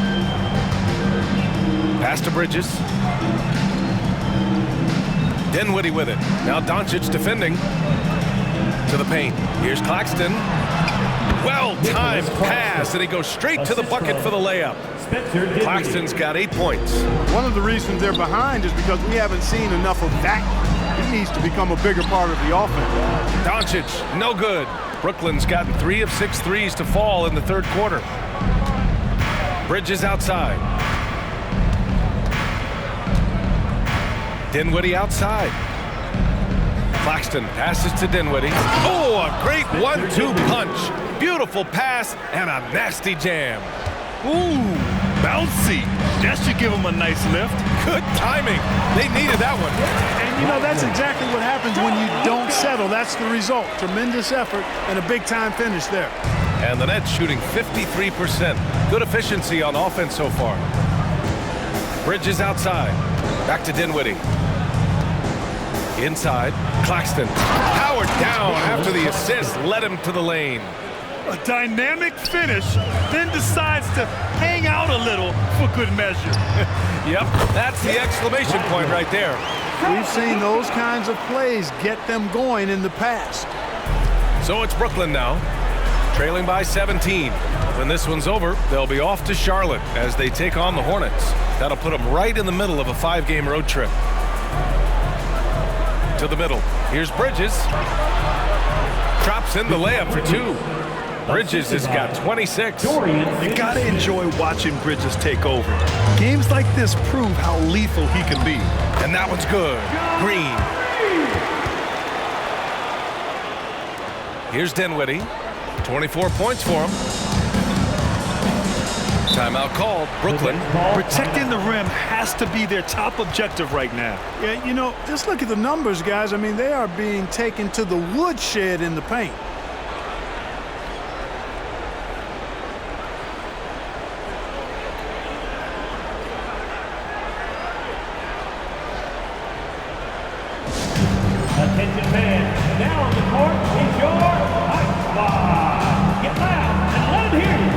Pass to Bridges. Dinwiddie with it. Now Doncic defending. To the paint. Here's Claxton. Well-timed pass, and he goes straight to the bucket for the layup. Claxton's got 8 points. One of the reasons they're behind is because we haven't seen enough of that. He needs to become a bigger part of the offense. Doncic, no good. Brooklyn's gotten 3 of 6 threes to fall in the third quarter. Bridges outside. Dinwiddie outside. Claxton passes to Dinwiddie. Oh, a great 1-2 punch. Beautiful pass and a nasty jam. Ooh, bouncy. That should give him a nice lift. Good timing. They needed that one. And, you know, that's exactly what happens when you don't settle. That's the result. Tremendous effort and a big-time finish there. And the Nets shooting 53%. Good efficiency on offense so far. Bridges outside. Back to Dinwiddie. Inside. Claxton. Powered down after the assist led him to the lane. A dynamic finish, then decides to hang out a little for good measure. Yep, that's the exclamation point right there. We've seen those kinds of plays get them going in the past. So it's Brooklyn now, trailing by 17. When this one's over, they'll be off to Charlotte as they take on the Hornets. That'll put them right in the middle of a 5-game road trip. To the middle. Here's Bridges. Drops in the layup for 2. Bridges has got 26. You gotta enjoy watching Bridges take over. Games like this prove how lethal he can be. And that one's good. Green. Here's Dinwiddie. 24 points for him. Timeout called. Brooklyn. Protecting the rim has to be their top objective right now. Yeah, you know, just look at the numbers, guys. I mean, they are being taken to the woodshed in the paint. Attention fans, now on the court is your Hype Squad. Get loud and let them hear you.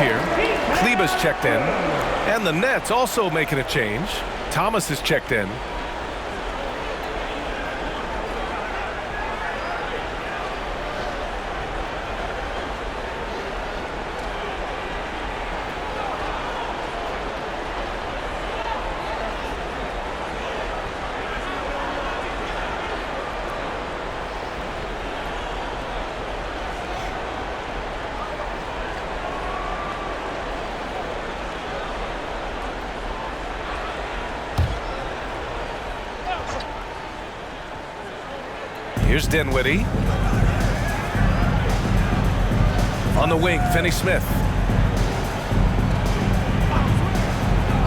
here. Kleber's checked in. And the Nets also making a change. Thomas is checked in. Here's Dinwiddie. On the wing, Finney-Smith.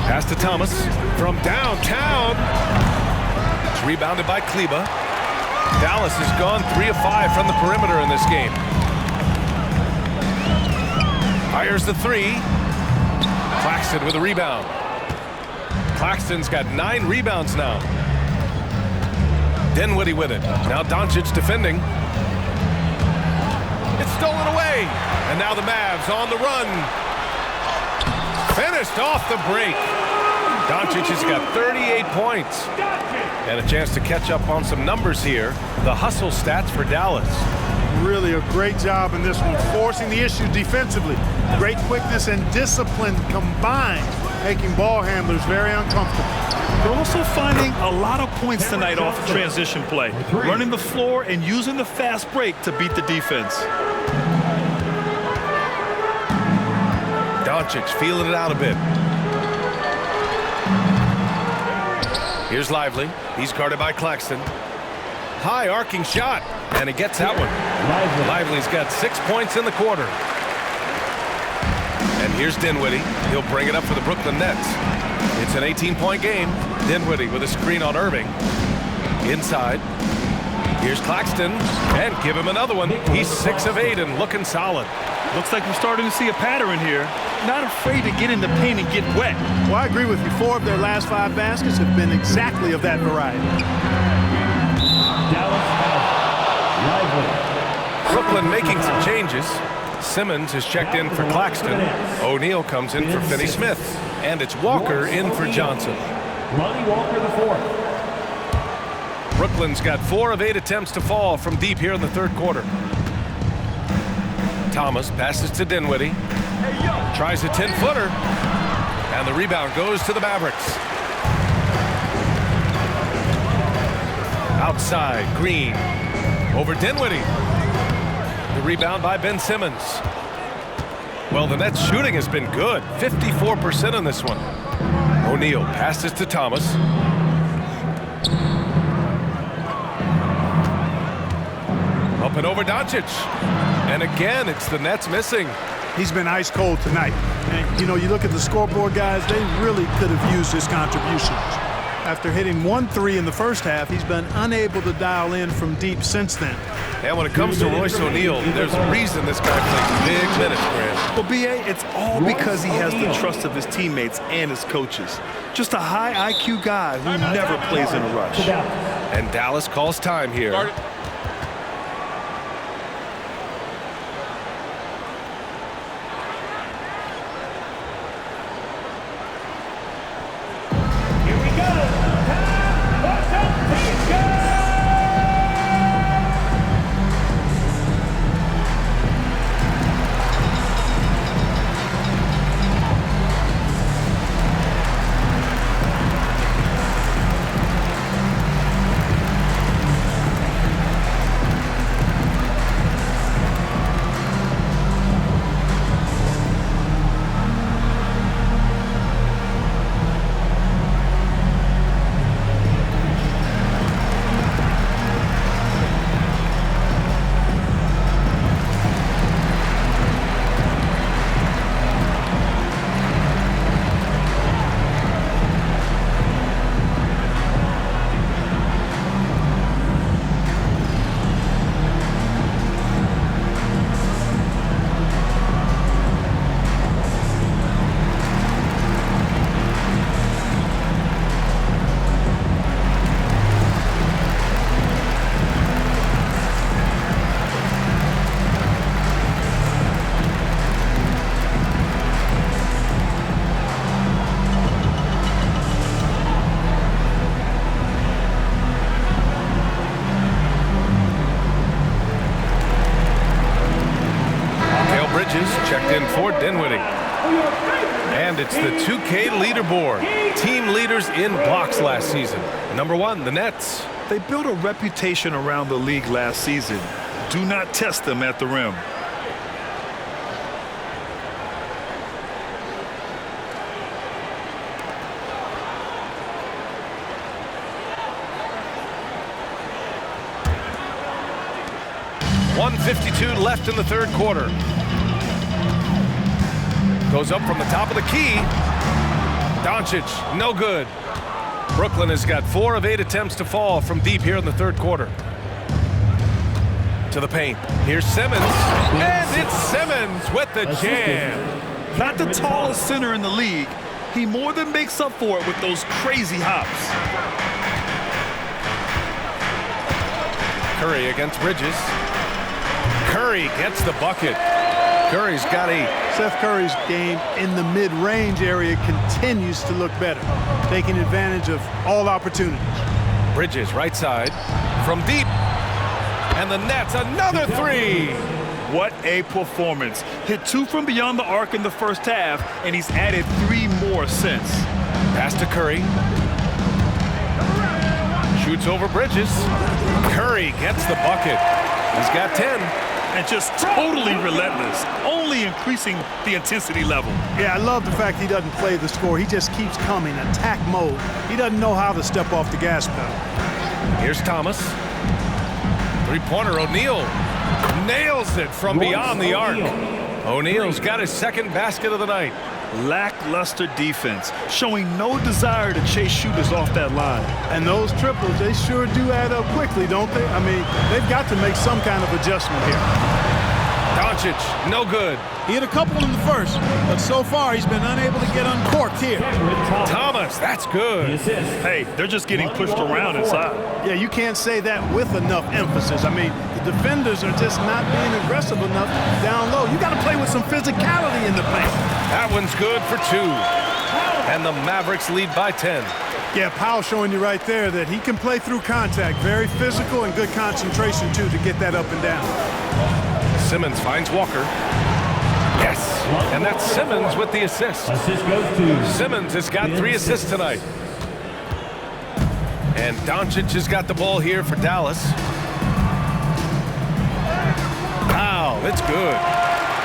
Pass to Thomas from downtown. It's rebounded by Kleber. Dallas has gone 3 of 5 from the perimeter in this game. Fires the 3. Claxton with a rebound. Claxton's got 9 rebounds now. Dinwiddie with it. Now Doncic defending. It's stolen away. And now the Mavs on the run. Finished off the break. Doncic has got 38 points. And a chance to catch up on some numbers here. The hustle stats for Dallas. Really a great job in this one, forcing the issue defensively. Great quickness and discipline combined, making ball handlers very uncomfortable. They're also finding a lot of points tonight off of transition play, running the floor and using the fast break to beat the defense. Doncic feeling it out a bit. Here's Lively. He's guarded by Claxton. High arcing shot, and he gets that one. Lively's got 6 points in the quarter. And here's Dinwiddie. He'll bring it up for the Brooklyn Nets. It's an 18-point game. Dinwiddie with a screen on Irving. Inside. Here's Claxton, and give him another one. He's 6 of 8 and looking solid. Looks like we're starting to see a pattern here. Not afraid to get in the paint and get wet. Well, I agree with you. 4 of their last 5 baskets have been exactly of that variety. Brooklyn making some changes. Simmons is checked in for Claxton. O'Neal comes in for Finney-Smith. And it's Walker in for Johnson. Lonnie Walker the 4th. Brooklyn's got 4 of 8 attempts to fall from deep here in the third quarter. Thomas passes to Dinwiddie. Tries a 10-footer. And the rebound goes to the Mavericks. Outside, Green. Over Dinwiddie. The rebound by Ben Simmons. Well, the Nets shooting has been good. 54% on this one. O'Neal passes to Thomas. Up and over Doncic. And again, it's the Nets missing. He's been ice cold tonight. And, you know, you look at the scoreboard, guys, they really could have used his contributions. After hitting 1 3 in the first half, he's been unable to dial in from deep since then. And when it comes to Royce O'Neal, there's a reason this guy plays big minutes, Grant. Well, B.A., it's all because he has the trust of his teammates and his coaches. Just a high IQ guy who never plays in a rush. And Dallas calls time here. Checked in for Dinwiddie. And it's the 2K leaderboard. Team leaders in blocks last season. Number 1, the Nets. They built a reputation around the league last season. Do not test them at the rim. .152 left in the third quarter. Goes up from the top of the key. Doncic, no good. Brooklyn has got 4 of 8 attempts to fall from deep here in the third quarter. To the paint. Here's Simmons. And it's Simmons with the jam. Not the tallest center in the league. He more than makes up for it with those crazy hops. Curry against Bridges. Curry gets the bucket. Curry's got a... Seth Curry's game in the mid-range area continues to look better, taking advantage of all opportunities. Bridges, right side, from deep. And the Nets, another 3. What a performance. Hit 2 from beyond the arc in the first half, and he's added 3 more since. Pass to Curry. Shoots over Bridges. Curry gets the bucket. He's got 10. And just totally relentless, only increasing the intensity level. Yeah, I love the fact he doesn't play the score. He just keeps coming, attack mode. He doesn't know how to step off the gas pedal. Here's Thomas. Three-pointer, O'Neal nails it from beyond the arc. O'Neal's got his second basket of the night. Lackluster defense, showing no desire to chase shooters off that line. And those triples, they sure do add up quickly, don't they? I mean, they've got to make some kind of adjustment here. Doncic, no good. He hit a couple in the first, but so far he's been unable to get uncorked here. Thomas, that's good. Hey, they're just getting pushed around inside. Yeah, you can't say that with enough emphasis. I mean, the defenders are just not being aggressive enough down low. You got to play with some physicality in the paint. That one's good for 2. And the Mavericks lead by 10. Yeah, Powell showing you right there that he can play through contact. Very physical and good concentration, too, to get that up and down. Simmons finds Walker. Yes, and that's Simmons with the assist. Assist goes to Simmons has got 3 assists tonight. And Doncic has got the ball here for Dallas. Powell, it's good.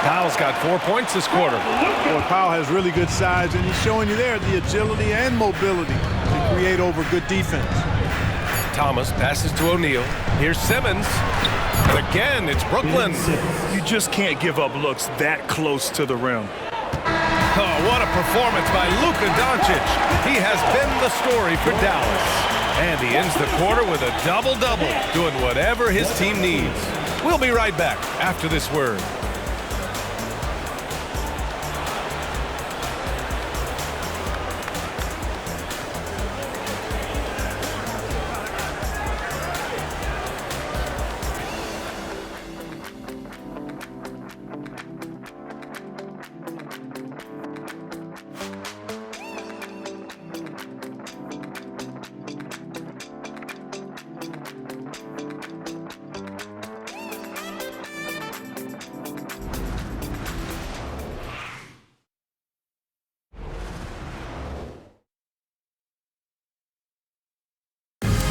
Powell's got 4 points this quarter. Boy, Powell has really good size, and he's showing you there the agility and mobility to create over good defense. Thomas passes to O'Neal. Here's Simmons. And again, it's Brooklyn. You just can't give up looks that close to the rim. Oh, what a performance by Luka Doncic. He has been the story for Dallas. And he ends the quarter with a double-double, doing whatever his team needs. We'll be right back after this word.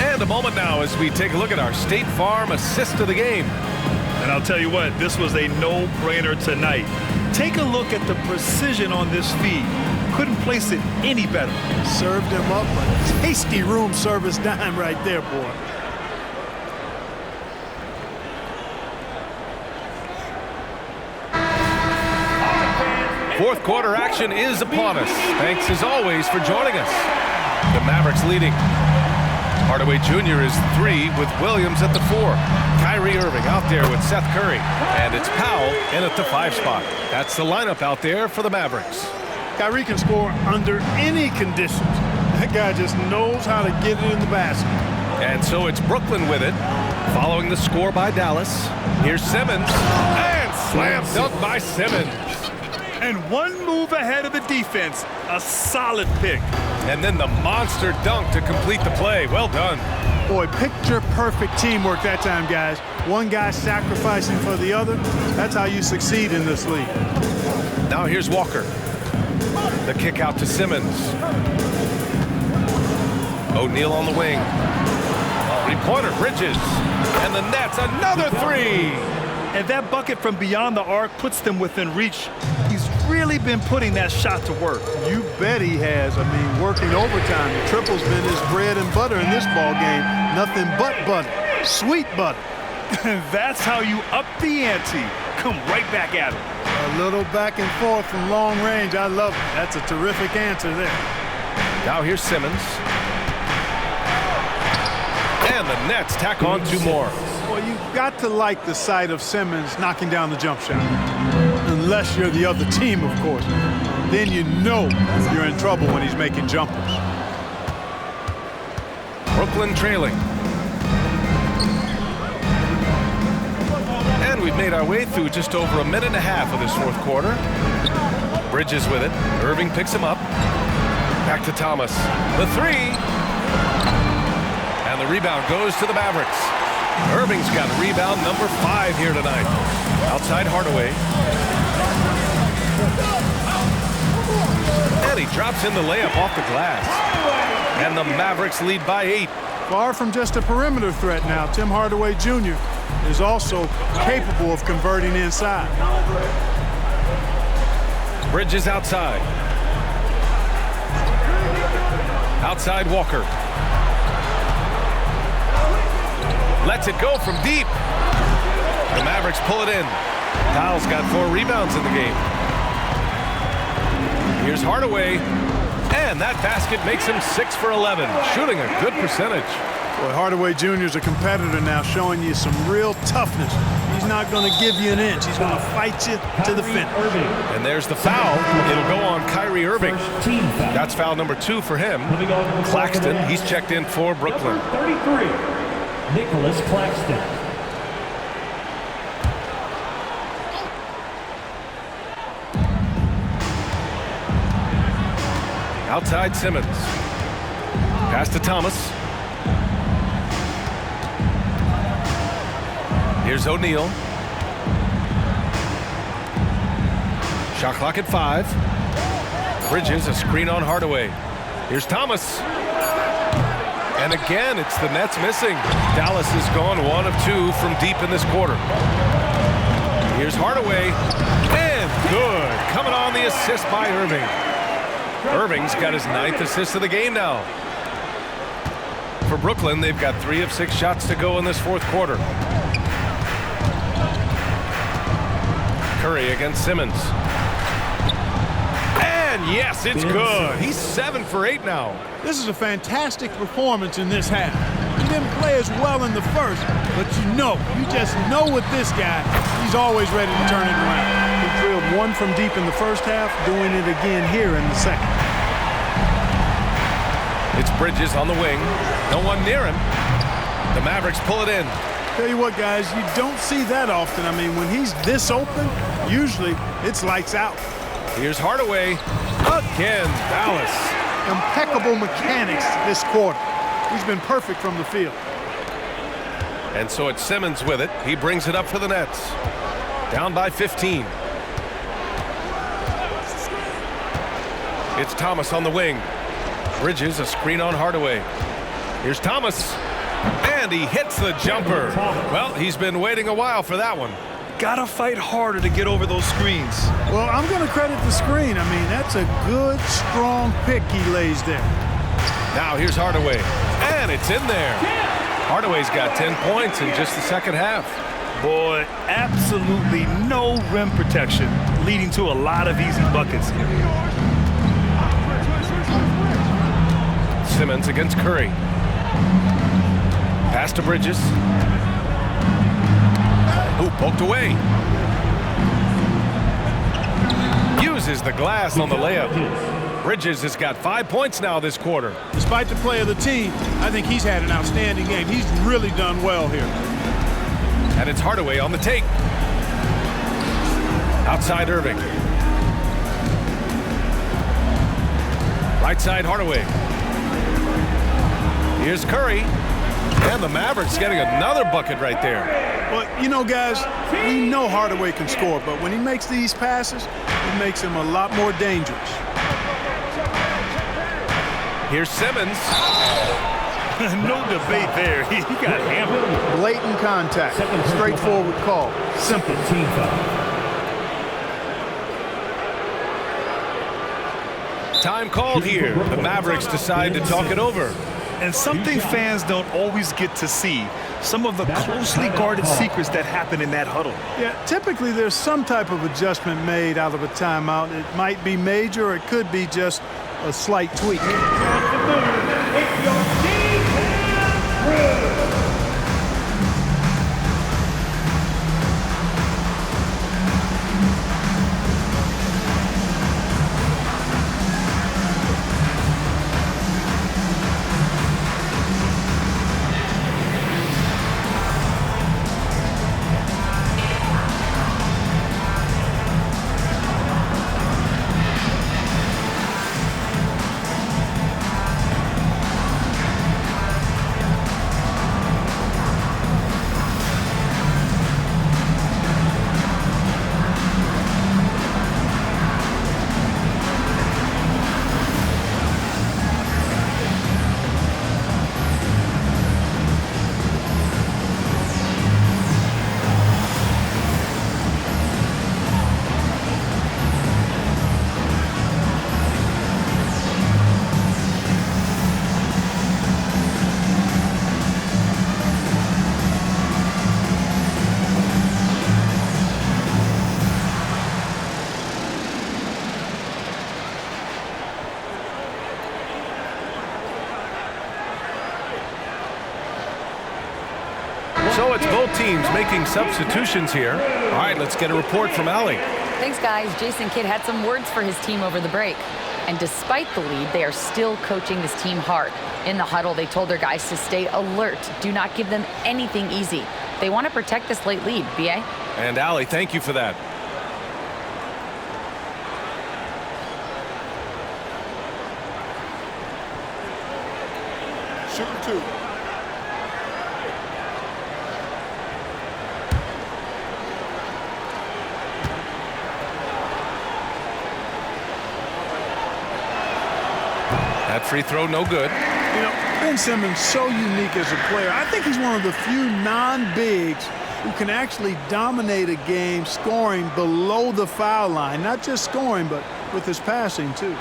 And a moment now as we take a look at our State Farm assist of the game. And I'll tell you what, this was a no-brainer tonight. Take a look at the precision on this feed. Couldn't place it any better. Served him up a tasty room service dime right there, boy. Fourth quarter action is upon us. Thanks as always for joining us. The Mavericks leading. Hardaway Jr. is 3 with Williams at the 4. Kyrie Irving out there with Seth Curry. And it's Powell in at the 5 spot. That's the lineup out there for the Mavericks. Kyrie can score under any conditions. That guy just knows how to get it in the basket. And so it's Brooklyn with it, following the score by Dallas. Here's Simmons, and slam dunk by Simmons. And one move ahead of the defense, a solid pick. And then the monster dunk to complete the play. Well done. Boy, picture-perfect teamwork that time, guys. One guy sacrificing for the other. That's how you succeed in this league. Now here's Walker. The kick out to Simmons. O'Neal on the wing. Three-pointer, Bridges. And the Nets, another three. And that bucket from beyond the arc puts them within reach. He's really been putting that shot to work. You bet he has. I mean, working overtime. The triple's been his bread and butter in this ball game. Nothing but butter. Sweet butter. That's how you up the ante. Come right back at him. A little back and forth from long range. I love it. That's a terrific answer there. Now here's Simmons. And the Nets tack on 2 more. Well, you've got to like the sight of Simmons knocking down the jump shot. Unless you're the other team, of course. Then you know you're in trouble when he's making jumpers. Brooklyn trailing. And we've made our way through just over a minute and a half of this fourth quarter. Bridges with it. Irving picks him up. Back to Thomas. The three. And the rebound goes to the Mavericks. Irving's got rebound number 5 here tonight. Outside Hardaway. And he drops in the layup off the glass. And the Mavericks lead by 8. Far from just a perimeter threat now, Tim Hardaway Jr. is also capable of converting inside. Bridges outside. Outside Walker. Lets it go from deep. The Mavericks pull it in. Powell's got 4 rebounds in the game. Here's Hardaway. And that basket makes him 6 for 11. Shooting a good percentage. Boy, Hardaway Jr. is a competitor now, showing you some real toughness. He's not going to give you an inch. He's going to fight you to the finish. And there's the foul. It'll go on Kyrie Irving. That's foul number 2 for him. Claxton, he's checked in for Brooklyn. 33, Nicholas Claxton. Outside Simmons. Pass to Thomas. Here's O'Neal. Shot clock at 5. Bridges, a screen on Hardaway. Here's Thomas. And again, it's the Nets missing. Dallas has gone 1 of 2 from deep in this quarter. Here's Hardaway. And good. Coming on the assist by Irving. Irving's got his 9th assist of the game now. For Brooklyn, they've got 3 of 6 shots to go in this fourth quarter. Curry against Simmons. And yes, it's good. He's 7 for 8 now. This is a fantastic performance in this half. He didn't play as well in the first, but you just know with this guy, he's always ready to turn it around. He drilled 1 from deep in the first half, doing it again here in the second. It's Bridges on the wing. No one near him. The Mavericks pull it in. Tell you what, guys, you don't see that often. I mean, when he's this open, usually it's lights out. Here's Hardaway. Again, Dallas. Impeccable mechanics this quarter. He's been perfect from the field. And so it's Simmons with it. He brings it up for the Nets. Down by 15. It's Thomas on the wing. Bridges, a screen on Hardaway. Here's Thomas. And he hits the jumper. Well, he's been waiting a while for that one. Gotta fight harder to get over those screens. Well, I'm going to credit the screen. I mean, that's a good, strong pick he lays there. Now here's Hardaway. And it's in there. Hardaway's got 10 points in just the second half. Boy, absolutely no rim protection, leading to a lot of easy buckets here. Simmons against Curry. Pass to Bridges. Ooh, poked away. Uses the glass on the layup. Bridges has got 5 points now this quarter. Despite the play of the team, I think he's had an outstanding game. He's really done well here. And it's Hardaway on the take. Outside Irving. Right side Hardaway. Here's Curry. And And the Mavericks getting another bucket right there. Well, you know, guys, we know Hardaway can score, but when he makes these passes, it makes him a lot more dangerous. Here's Simmons. No debate there. He got hammered. Blatant contact. Straightforward call. Simple. Team foul. Time called here. The Mavericks decide to talk it over. And something fans don't always get to see, some of the closely guarded secrets that happen in that huddle. Yeah, typically there's some type of adjustment made out of a timeout. It might be major or it could be just a slight tweak. So it's both teams making substitutions here. All right, let's get a report from Allie. Thanks, guys. Jason Kidd had some words for his team over the break. And despite the lead, they are still coaching this team hard. In the huddle, they told their guys to stay alert. Do not give them anything easy. They want to protect this late lead, B.A. And Allie, thank you for that. Shooting two. That free throw, no good. You know, Ben Simmons so unique as a player. I think he's one of the few non-bigs who can actually dominate a game scoring below the foul line. Not just scoring, but with his passing, too.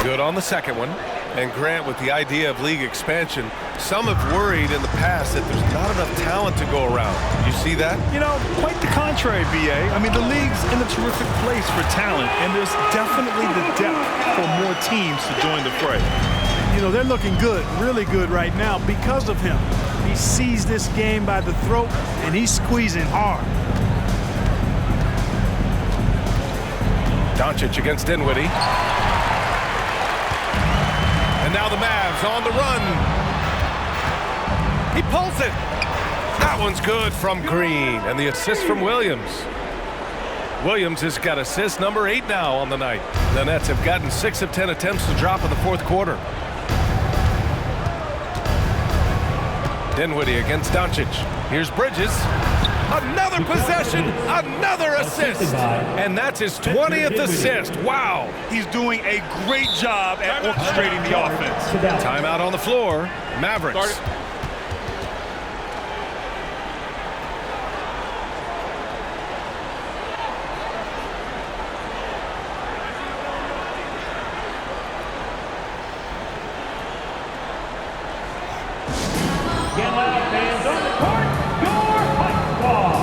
Good on the second one. And Grant, with the idea of league expansion, some have worried in the past that there's not enough talent to go around. You see that? You know, quite the contrary, B.A. I mean, the league's in a terrific place for talent, and there's definitely the depth for more teams to join the fray. You know, they're looking good, really good right now because of him. He sees this game by the throat, and he's squeezing hard. Doncic against Dinwiddie. And now the Mavs on the run. He pulls it. That one's good from Green. And the assist from Williams. Williams has got assist number 8 now on the night. The Nets have gotten 6 of 10 attempts to drop in the fourth quarter. Dinwiddie against Doncic. Here's Bridges. Another possession, another assist. And that's his 20th assist. Wow. He's doing a great job at orchestrating the offense. Timeout on the floor. Mavericks. Get loud, fans on the court. Your fight ball.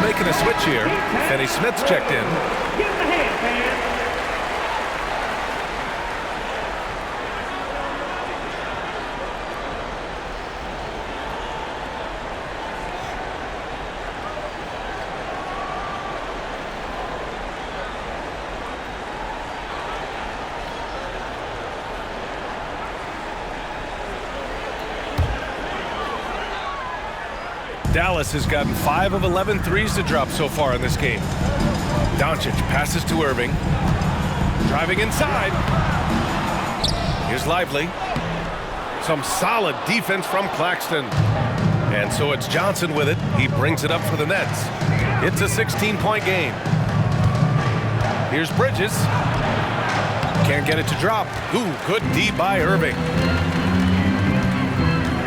making a switch here. Finney Smith's checked in. Give him a hand, man. Dallas has gotten 5 of 11 threes to drop so far in this game. Doncic passes to Irving. Driving inside. Here's Lively. Some solid defense from Claxton. And so it's Johnson with it. He brings it up for the Nets. It's a 16-point game. Here's Bridges. Can't get it to drop. Ooh, good D by Irving.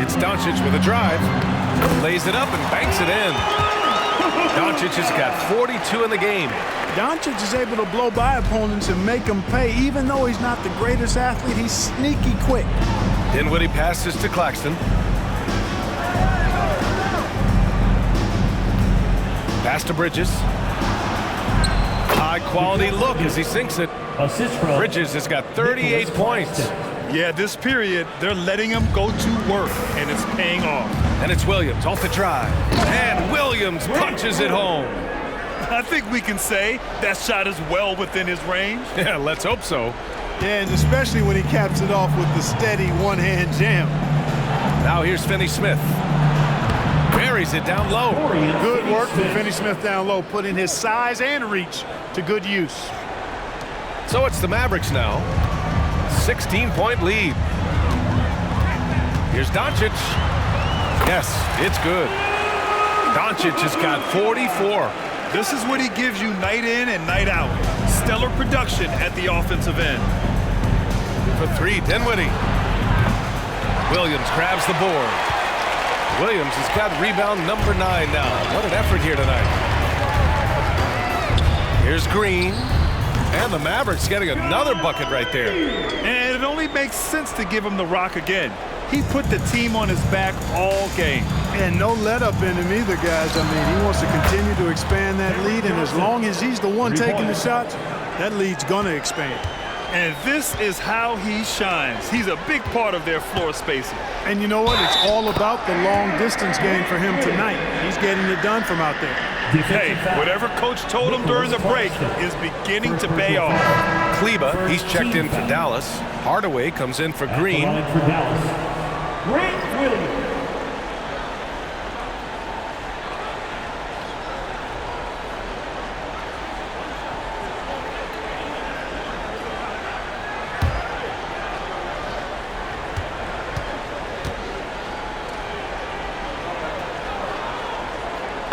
It's Doncic with a drive. Lays it up and banks it in. Doncic has got 42 in the game. Doncic is able to blow by opponents and make them pay. Even though he's not the greatest athlete, he's sneaky quick. Dinwiddie passes to Claxton. Pass to Bridges. High quality look as he sinks it. Bridges has got 38 points. Yeah, this period, they're letting him go to work, and it's paying off. And it's Williams off the drive. And Williams punches it home. I think we can say that shot is well within his range. Yeah, let's hope so. Yeah, and especially when he caps it off with the steady one-hand jam. Now here's Finney Smith. Buries it down low. Good work from Finney Smith down low, putting his size and reach to good use. So it's the Mavericks now. 16-point lead. Here's Doncic. Yes, it's good. Doncic has got 44. This is what he gives you night in and night out. Stellar production at the offensive end. For three, Dinwiddie. Williams grabs the board. Williams has got rebound number 9 now. What an effort here tonight. Here's Green. And the Mavericks getting another bucket right there. And it only makes sense to give him the rock again. He put the team on his back all game. And no let up in him either, guys. I mean, he wants to continue to expand that lead, and as long as he's the one taking the shots, that lead's going to expand. And this is how he shines. He's a big part of their floor spacing. And you know what? It's all about the long distance game for him tonight. He's getting it done from out there. Hey, whatever coach told him during the break is beginning to pay off. Kleba, he's checked in for Dallas. Hardaway comes in for Green. Grant Williams.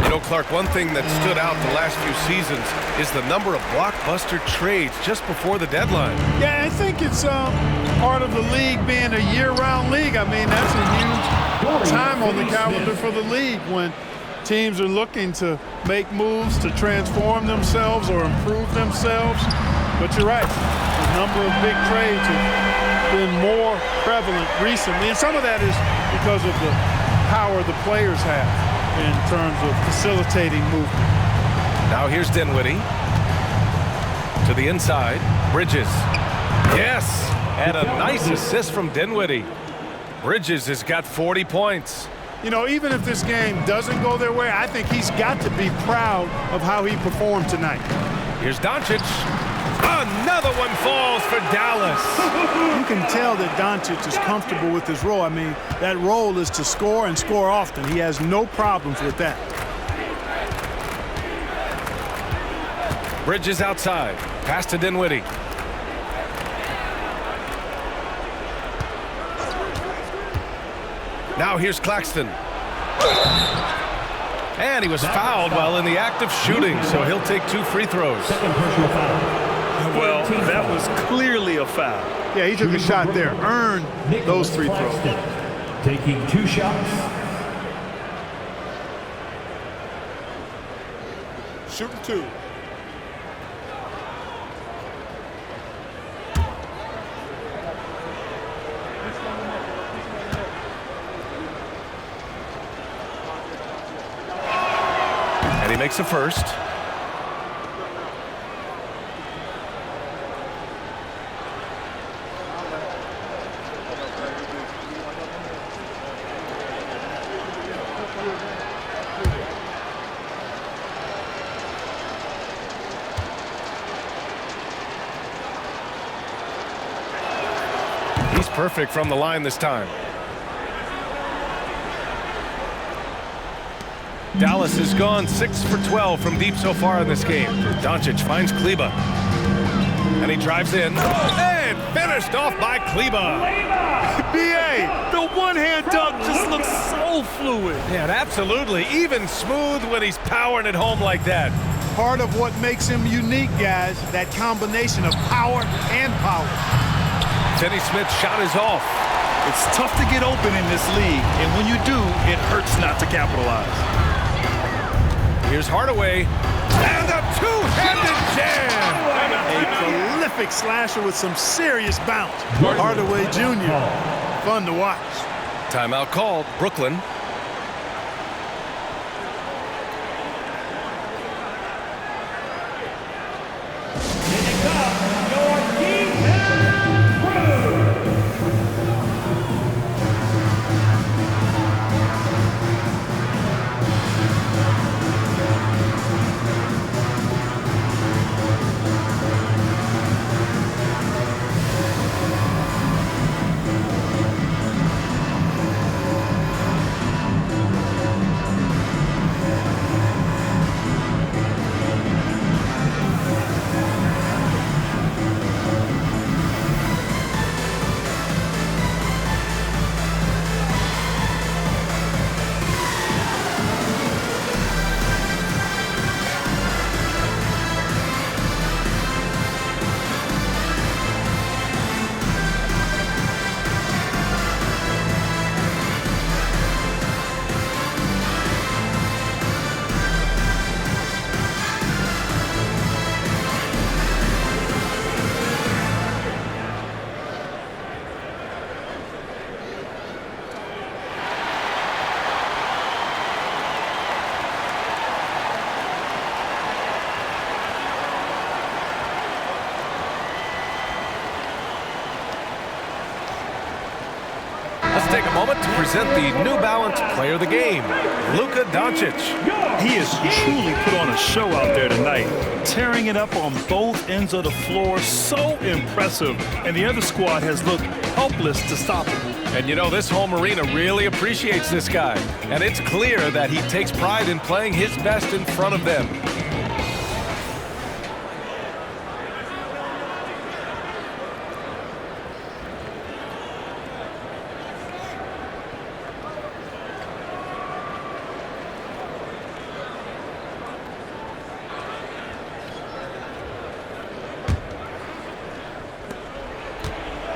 You know, Clark, one thing that stood out the last few seasons is the number of blockbuster trades just before the deadline. Yeah, I think it's part of the league being a year-round league. I mean, that's a huge time on the calendar for the league when teams are looking to make moves to transform themselves or improve themselves. But you're right, the number of big trades have been more prevalent recently, and some of that is because of the power the players have in terms of facilitating movement. Now here's Dinwiddie. To the inside. Bridges. Yes! And a nice assist from Dinwiddie. Bridges has got 40 points. You know, even if this game doesn't go their way, I think he's got to be proud of how he performed tonight. Here's Doncic. Another one falls for Dallas. You can tell that Doncic is comfortable with his role. I mean, that role is to score and score often. He has no problems with that. Bridges outside. Pass to Dinwiddie. Now here's Claxton. And he was fouled while in the act of shooting, so he'll take 2 free throws. Second personal foul. Well, that was clearly a foul. Yeah, he took a shot there. Earned those free throws. Taking 2 shots. Shooting 2. makes a first. He's perfect from the line this time. Dallas has gone 6 for 12 from deep so far in this game. Doncic finds Kleba. And he drives in. And finished off by Kleba. B.A., the one-hand dunk just looks so fluid. Yeah, absolutely. Even smooth when he's powering it home like that. Part of what makes him unique, guys, that combination of power and power. Finney Smith's shot is off. It's tough to get open in this league, and when you do, it hurts not to capitalize. Here's Hardaway, and a two-handed jam! A prolific slasher with some serious bounce. Hardaway Jr., fun to watch. Timeout called, Brooklyn. Let's take a moment to present the New Balance Player of the Game, Luka Doncic. He has truly put on a show out there tonight, tearing it up on both ends of the floor. So impressive, and the other squad has looked helpless to stop him. And you know, this home arena really appreciates this guy, and it's clear that he takes pride in playing his best in front of them.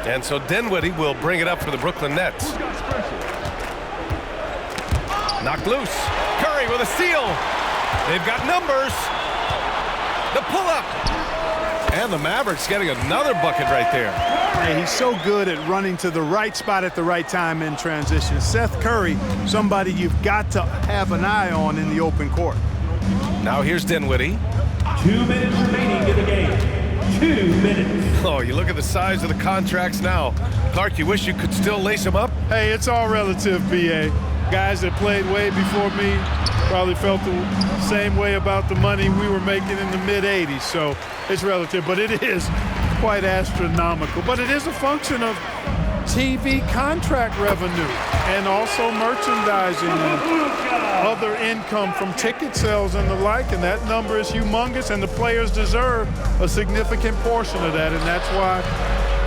And so Dinwiddie will bring it up for the Brooklyn Nets. Knocked loose. Curry with a steal. They've got numbers. The pull-up. And the Mavericks getting another bucket right there. Hey, he's so good at running to the right spot at the right time in transition. Seth Curry, somebody you've got to have an eye on in the open court. Now here's Dinwiddie. 2 minutes remaining in the game. 2 minutes. Oh, you look at the size of the contracts now. Clark, you wish you could still lace them up? Hey, it's all relative, B.A. Guys that played way before me probably felt the same way about the money we were making in the mid-'80s, so it's relative, but it is quite astronomical. But it is a function of TV contract revenue and also merchandising and other income from ticket sales and the like, and that number is humongous, and the players deserve a significant portion of that, and that's why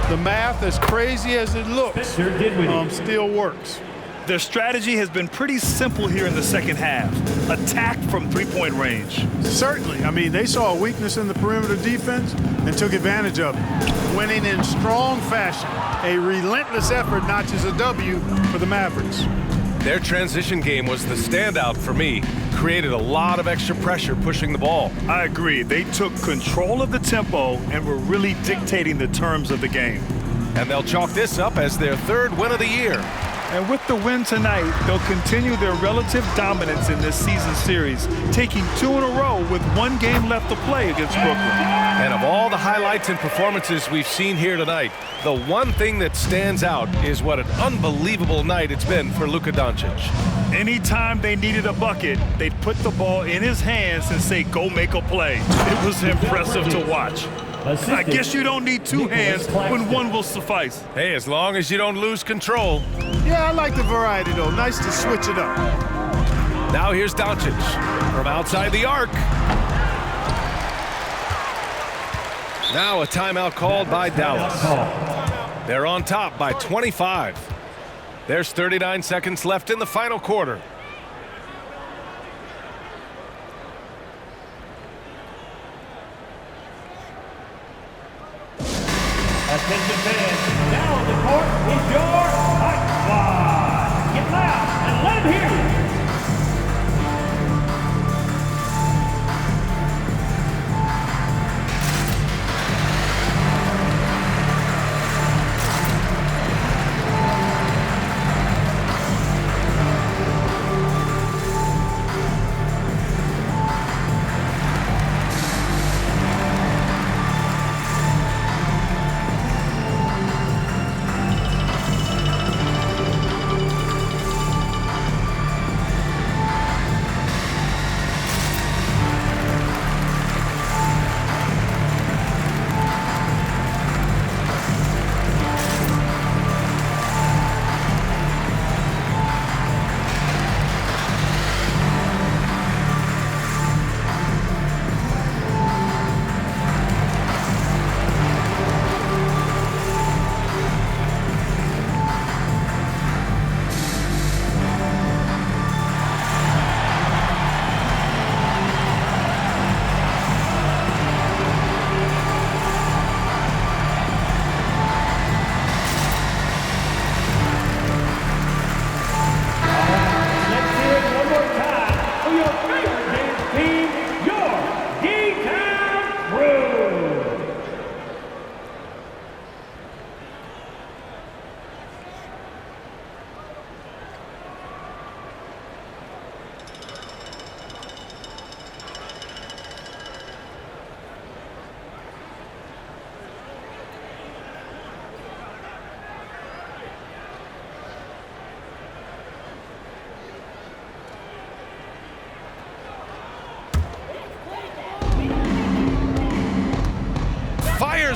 the math, as crazy as it looks, still works. Their strategy has been pretty simple here in the second half. Attack from three-point range. Certainly. I mean, they saw a weakness in the perimeter defense and took advantage of it. Winning in strong fashion. A relentless effort notches a W for the Mavericks. Their transition game was the standout for me. Created a lot of extra pressure pushing the ball. I agree. They took control of the tempo and were really dictating the terms of the game. And they'll chalk this up as their third win of the year. And with the win tonight, they'll continue their relative dominance in this season series, taking 2 in a row with 1 game left to play against Brooklyn. And of all the highlights and performances we've seen here tonight, the one thing that stands out is what an unbelievable night it's been for Luka Doncic. Anytime they needed a bucket, they'd put the ball in his hands and say, go make a play. It was impressive to watch. I guess you don't need 2 hands when 1 will suffice. Hey, as long as you don't lose control. Yeah, I like the variety, though. Nice to switch it up. Now here's Doncic from outside the arc. Now a timeout called by Dallas. They're on top by 25. There's 39 seconds left in the final quarter. Attention fans, now on the court is your Hype Squad. Get loud and let them hear you.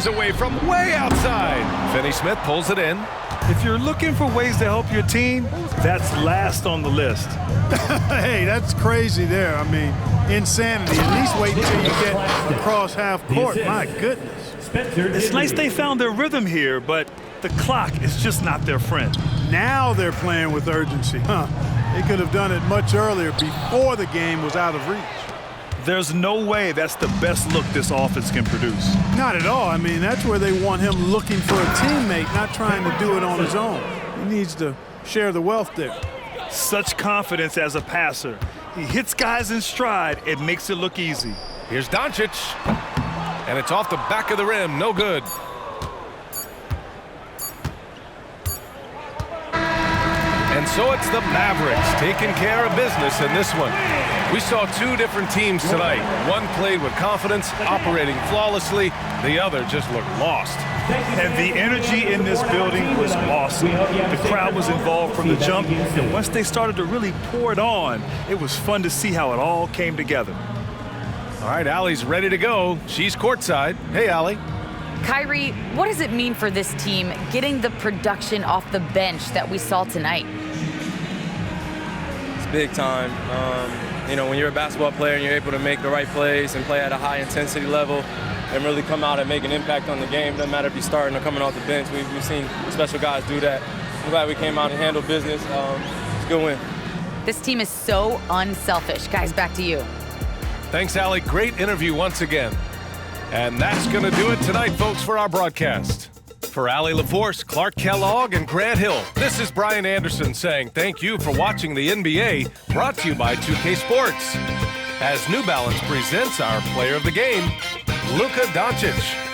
Away from way outside. Finney-Smith pulls it in. If you're looking for ways to help your team, that's last on the list. Hey, that's crazy there. I mean, insanity. At least wait until you get across half court. My goodness. It's nice they found their rhythm here, but the clock is just not their friend. Now they're playing with urgency. They could have done it much earlier before the game was out of reach. There's no way that's the best look this offense can produce. Not at all. I mean, that's where they want him looking for a teammate, not trying to do it on his own. He needs to share the wealth there. Such confidence as a passer. He hits guys in stride. It makes it look easy. Here's Doncic. And it's off the back of the rim. No good. And so it's the Mavericks taking care of business in this one. We saw 2 different teams tonight. One played with confidence, operating flawlessly. The other just looked lost. And the energy in this building was awesome. The crowd was involved from the jump, and once they started to really pour it on, it was fun to see how it all came together. All right, Allie's ready to go. She's courtside. Hey, Allie. Kyrie, what does it mean for this team getting the production off the bench that we saw tonight? It's big time. You know, when you're a basketball player and you're able to make the right plays and play at a high intensity level and really come out and make an impact on the game, doesn't matter if you're starting or coming off the bench. We've seen special guys do that. I'm glad we came out and handled business. It's a good win. This team is so unselfish. Guys, back to you. Thanks, Allie. Great interview once again. And that's going to do it tonight, folks, for our broadcast. For Allie LaForce, Clark Kellogg, and Grant Hill, this is Brian Anderson saying thank you for watching the NBA, brought to you by 2K Sports. As New Balance presents our player of the game, Luka Doncic.